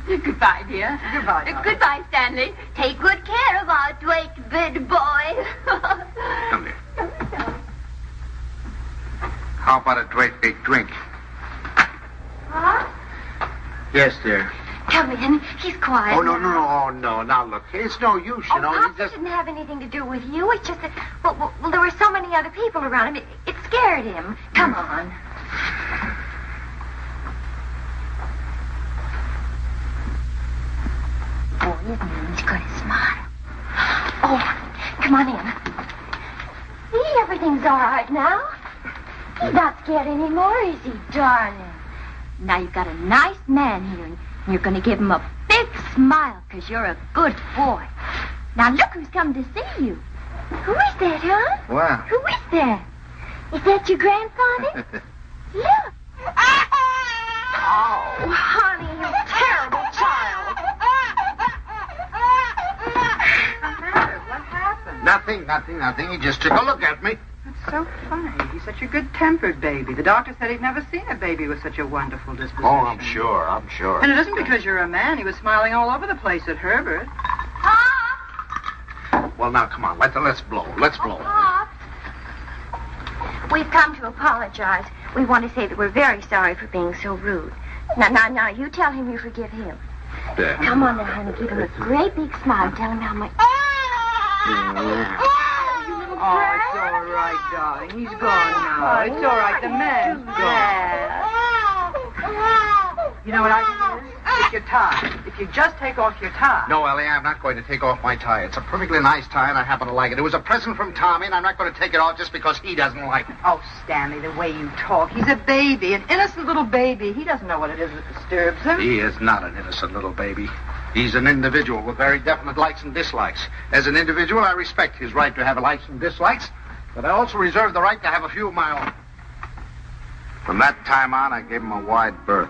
Goodbye, dear. Goodbye, Stanley. Take good care of our Drake big boy. Come here. How about a great big drink? Huh? Yes, dear. Come in. He's quiet. Oh, no. Now, look, it's no use, you know. Pops, it didn't have anything to do with you. It's just that, well, there were so many other people around him. It scared him. Come on. Oh, he's going to smile. Oh, come on in. See, everything's all right now. He's not scared anymore, is he, darling? Now you've got a nice man here, and you're going to give him a big smile because you're a good boy. Now look who's come to see you. Who is that, huh? Wow. Who is that? Is that your grandfather? Look. Oh, honey, you terrible child. What happened? Nothing. He just took a look at me. That's so funny. He's such a good-tempered baby. The doctor said he'd never seen a baby with such a wonderful disposition. Oh, I'm sure. And it isn't because you're a man. He was smiling all over the place at Herbert. Well, now, come on. Let's blow. Pop. We've come to apologize. We want to say that we're very sorry for being so rude. Now, you tell him you forgive him. Yeah. Come on now, honey. Give him a great big smile. Tell him how much... Oh, it's all right, darling. He's gone now. It's all right. The man's gone. You know what I can do? It's your tie. If you just take off your tie. No, Ellie, I'm not going to take off my tie. It's a perfectly nice tie, and I happen to like it. It was a present from Tommy, and I'm not going to take it off just because he doesn't like it. Oh, Stanley, the way you talk. He's a baby, an innocent little baby. He doesn't know what it is that disturbs him. He is not an innocent little baby. He's an individual with very definite likes and dislikes. As an individual, I respect his right to have likes and dislikes, but I also reserve the right to have a few of my own. From that time on, I gave him a wide berth.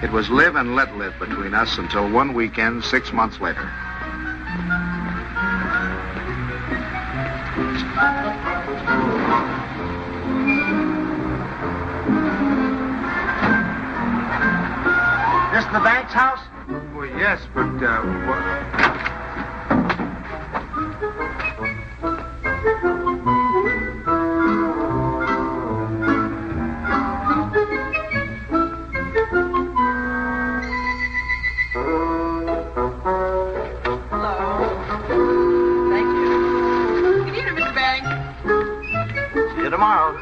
It was live and let live between us until one weekend 6 months later. This the bank's house? Well, yes, but, Tomorrow.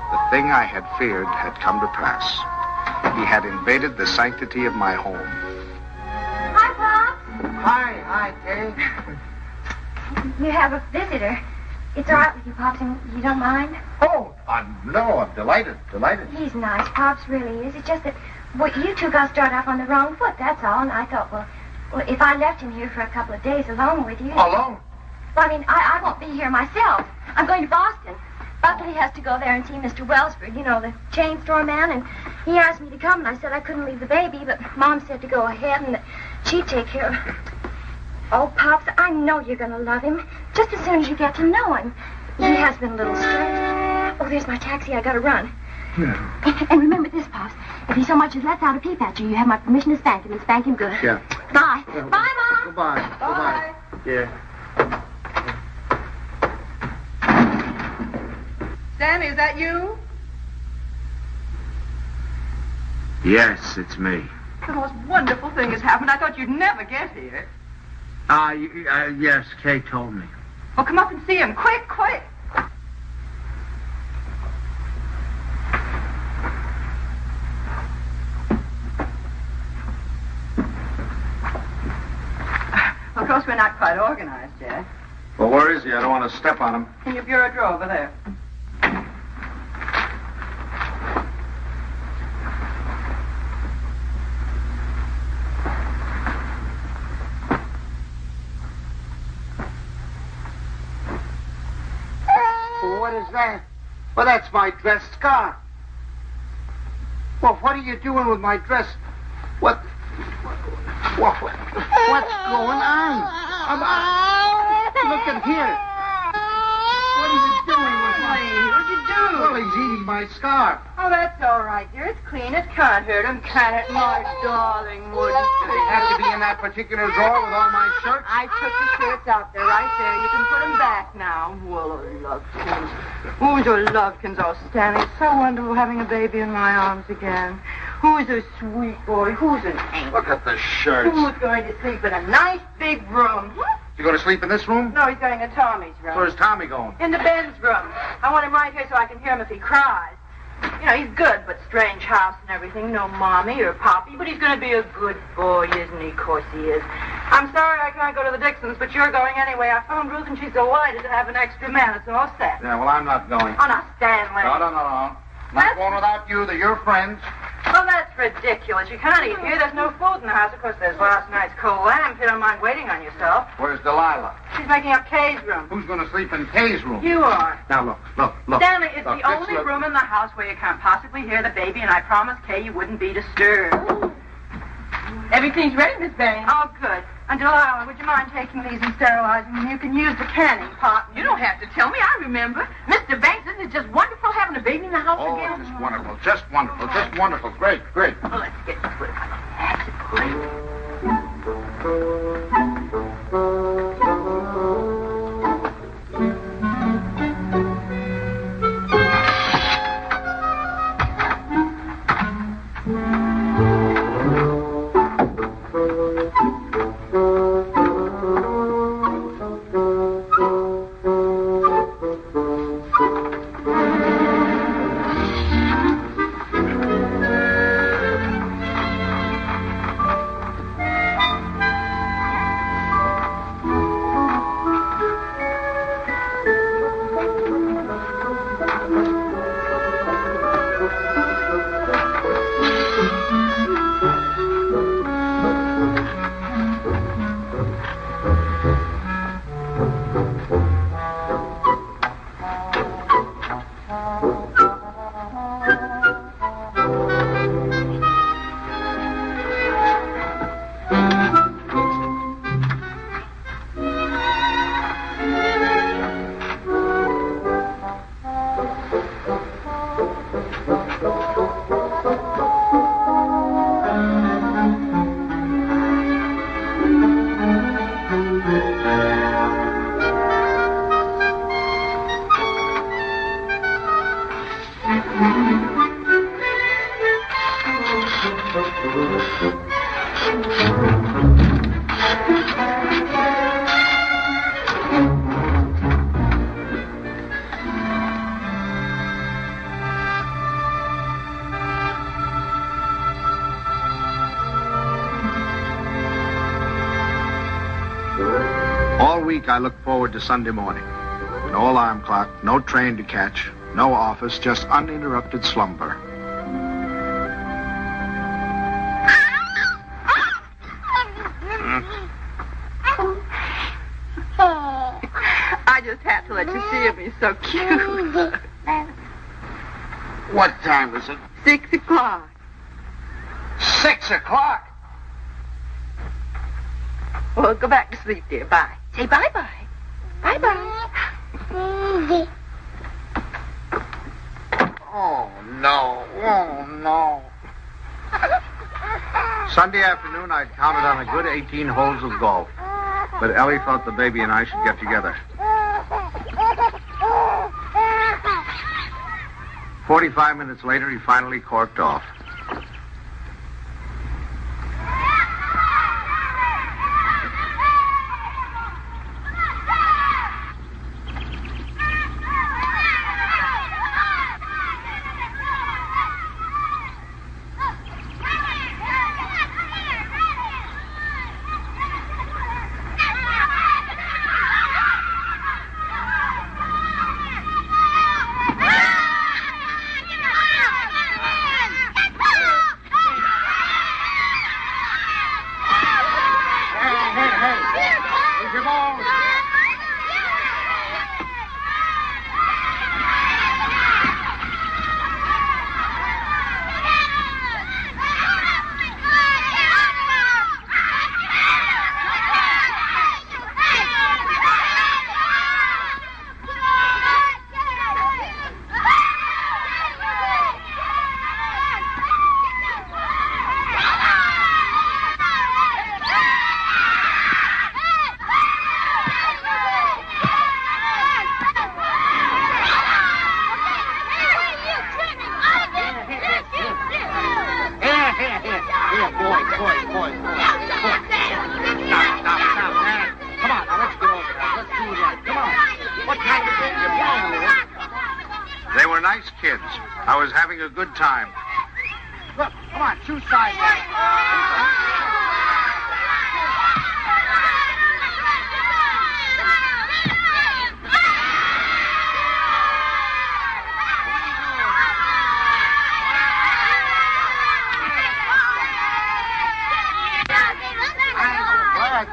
The thing I I had feared had come to pass. He had invaded the sanctity of my home. Hi, Pops. Hi, Kay. You have a visitor. It's all right with you, Pops, and you don't mind? Oh, no, I'm delighted. He's nice, Pops really is. It's just that, well, you two got started off on the wrong foot, that's all. And I thought, well, if I left him here for a couple of days alone with you... Alone? Well, I mean, I won't be here myself. I'm going to Boston. Buckley has to go there and see Mr. Wellsford, you know, the chain store man, and he asked me to come, and I said I couldn't leave the baby, but Mom said to go ahead and that she'd take care of it. Oh, Pops, I know you're going to love him, just as soon as you get to know him. He has been a little stressed. Oh, there's my taxi. I got to run. Yeah. And remember this, Pops. If he so much as lets out a peep at you, you have my permission to spank him, and spank him good. Yeah. Bye. Yeah. Bye, Mom. Goodbye. Bye. Yeah. Stanley, is that you? Yes, it's me. The most wonderful thing has happened. I thought you'd never get here. Yes, Kay told me. Well, come up and see him. Quick. Of course, we're not quite organized yet. Well, where is he? I don't want to step on him. In your bureau drawer over there. What is that? Well, that's my dress scarf. Well, what are you doing with my dress? What's going on? Look at here. What are you doing with my... What'd you do? Well, he's eating my scarf. Oh, that's all right, dear. It's clean. It can't hurt him, can it, my darling wooden Do they have to be in that particular drawer with all my shirts? I took the shirts out there, right there. You can put them back now. Well, Lovekins. Oh, the Lovekins. Oh, Stanley, it's so wonderful having a baby in my arms again. Who's a sweet boy? Who's an angel? Look at the shirts. Who's going to sleep in a nice big room? You going to sleep in this room? No, he's going in Tommy's room. Where's Tommy going? In the Ben's room. I want him right here so I can hear him if he cries. You know, he's good, but strange house and everything. No mommy or poppy, but he's going to be a good boy, isn't he? Of course he is. I'm sorry I can't go to the Dixons, but you're going anyway. I phoned Ruth, and she's delighted to have an extra man. It's all set. Yeah, well, I'm not going. Oh, now, Stanley. No. Not going without you. They're your friends. Well, that's ridiculous. You can't eat here. There's no food in the house. Of course, there's last night's cold lamb. If you don't mind waiting on yourself. Where's Delilah? She's making up Kay's room. Who's going to sleep in Kay's room? You are. Now, look. Stanley, it's Look, the only room in the house where you can't possibly hear the baby, and I promised Kay you wouldn't be disturbed. Everything's ready, Miss Bain. Oh, good. And Delilah, would you mind taking these and sterilizing them? You can use the canning pot. You don't have to tell me. I remember. Mr. Banks, isn't it just wonderful having a baby in the house again? Just wonderful. Just wonderful. Great. Well, let's get to it. That's All week I looked forward to Sunday morning. No alarm clock, no train to catch, no office, just uninterrupted slumber. I just had to let you see him. He's so cute. What time is it? 6 o'clock. 6 o'clock? Well, go back to sleep, dear. Bye. Say bye-bye. Bye-bye. Oh, no. Oh, no. Sunday afternoon, I'd counted on a good 18 holes of golf. But Ellie thought the baby and I should get together. 45 minutes later, he finally corked off. They were nice kids. I was having a good time. Look, come on, two sides.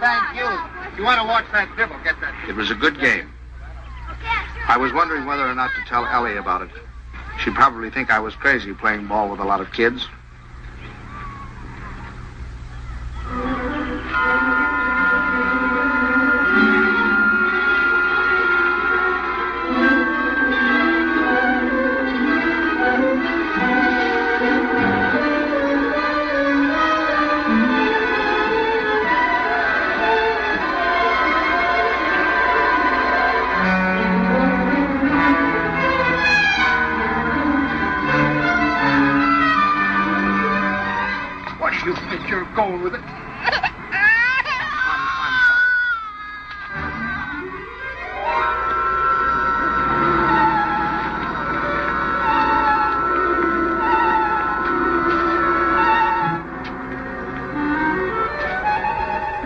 Thank you. If you want to watch that dribble, get that. It was a good game. I was wondering whether or not to tell Ellie about it. She'd probably think I was crazy playing ball with a lot of kids. You think you're going with it?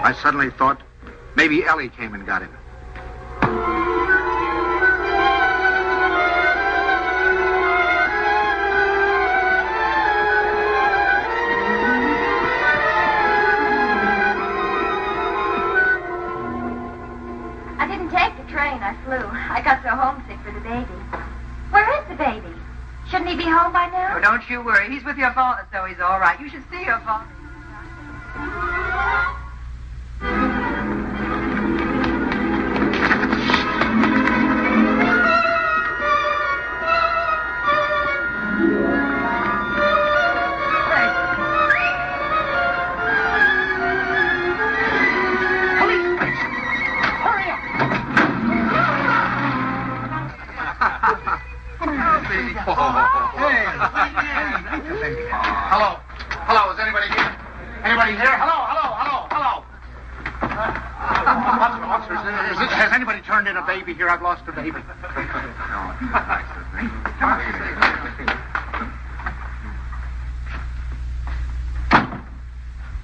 I suddenly thought maybe Ellie came and got him. I flew. I got so homesick for the baby. Where is the baby? Shouldn't he be home by now? Oh, don't you worry. He's with your father, so he's all right. You should see your father. Hello. Hello, is anybody here? Anybody here? Hello. Officer, has anybody turned in a baby here? I've lost a baby.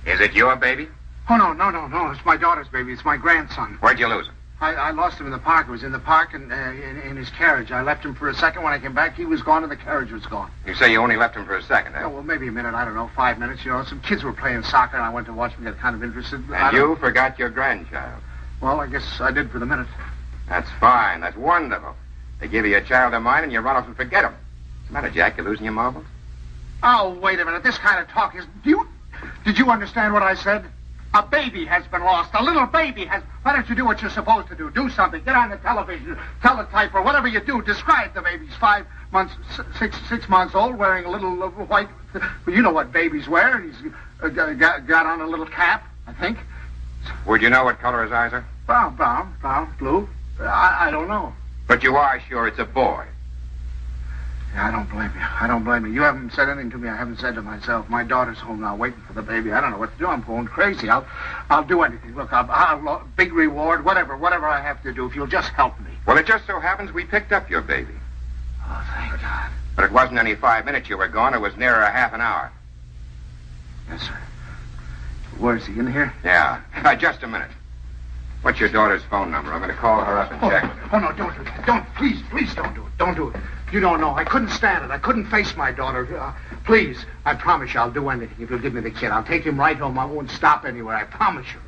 Is it your baby? Oh, no. It's my daughter's baby. It's my grandson. Where'd you lose him? I lost him in the park. He was in the park and in his carriage. I left him for a second. When I came back, he was gone and the carriage was gone. You say you only left him for a second, Oh, well, maybe a minute. I don't know, 5 minutes. You know, some kids were playing soccer, and I went to watch them, get kind of interested. And you forgot your grandchild. Well, I guess I did for the minute. That's fine. That's wonderful. They give you a child of mine, and you run off and forget him. What's the matter, Jack? You losing your marbles? Oh, wait a minute. This kind of talk is... Did you understand what I said? A baby has been lost. A little baby has... Why don't you do what you're supposed to do? Do something. Get on the television. Teletype or whatever you do. Describe the baby. He's 5 months, 6 months old, wearing a little white... Well, you know what babies wear. He's got on a little cap, I think. Would you know what color his eyes are? Brown, blue. I don't know. But you are sure it's a boy. Yeah, I don't blame you. You haven't said anything to me I haven't said to myself. My daughter's home now waiting for the baby. I don't know what to do. I'm going crazy. I'll do anything. Look, I'll big reward, whatever I have to do if you'll just help me. Well, it just so happens we picked up your baby. Oh, thank God. But it wasn't any 5 minutes you were gone. It was nearer a half an hour. Yes, sir. Where is he? In here? Yeah. Just a minute. What's your daughter's phone number? I'm going to call her up and check. Oh, no, don't do that. Please don't do it. Don't do it. You don't know. I couldn't stand it. I couldn't face my daughter. Please, I promise you I'll do anything if you'll give me the kid. I'll take him right home. I won't stop anywhere. I promise you.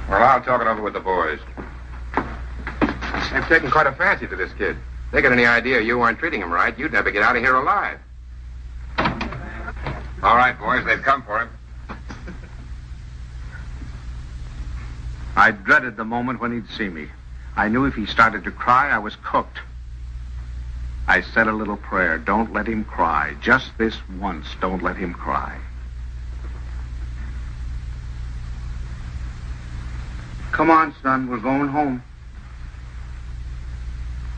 Well, I'll talk it over with the boys. They've taken quite a fancy to this kid. They got any idea you weren't treating him right, you'd never get out of here alive. All right, boys, they've come for him. I dreaded the moment when he'd see me. I knew if he started to cry, I was cooked. I said a little prayer. Don't let him cry. Just this once, don't let him cry. Come on, son. We're going home.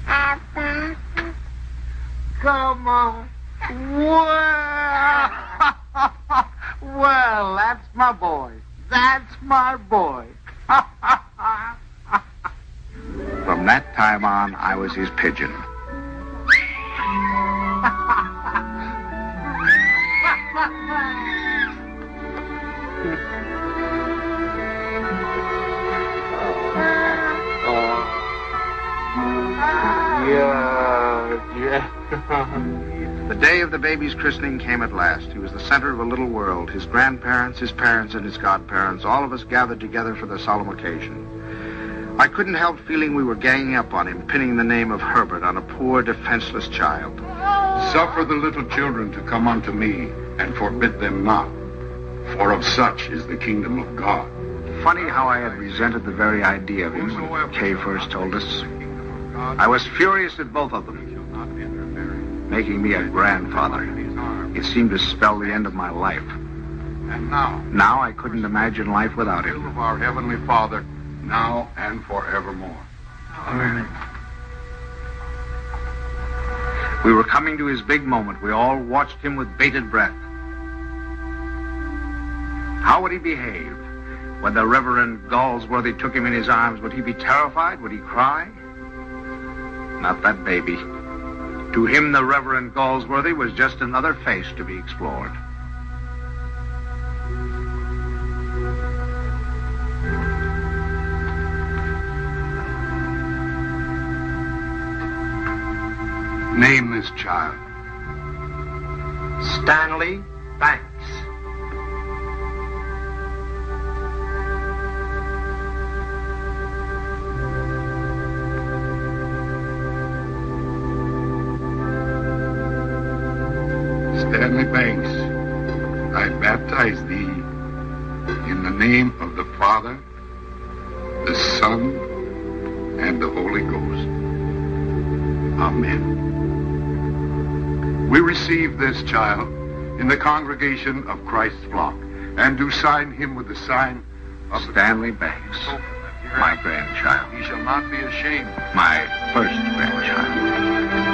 Papa. Come on. Well, that's my boy. That's my boy. From that time on, I was his pigeon. The day of the baby's christening came at last. He was the center of a little world. His grandparents, his parents, and his godparents, all of us gathered together for the solemn occasion. I couldn't help feeling we were ganging up on him, pinning the name of Herbert on a poor, defenseless child. Suffer the little children to come unto me, and forbid them not, for of such is the kingdom of God. Funny how I had resented the very idea of him when Kay first told us. I was furious at both of them. Making me a grandfather. It seemed to spell the end of my life. And now I couldn't imagine life without him. Of our Heavenly Father, now and forevermore. Amen. We were coming to his big moment. We all watched him with bated breath. How would he behave? When the Reverend Galsworthy took him in his arms, would he be terrified? Would he cry? Not that baby. To him, the Reverend Galsworthy was just another face to be explored. Name this child. Stanley Banks. Stanley Banks, I baptize thee in the name of the Father, the Son, and the Holy Ghost. Amen. We receive this child in the congregation of Christ's flock, and do sign him with the sign of Stanley Banks, my grandchild. He shall not be ashamed. My first grandchild.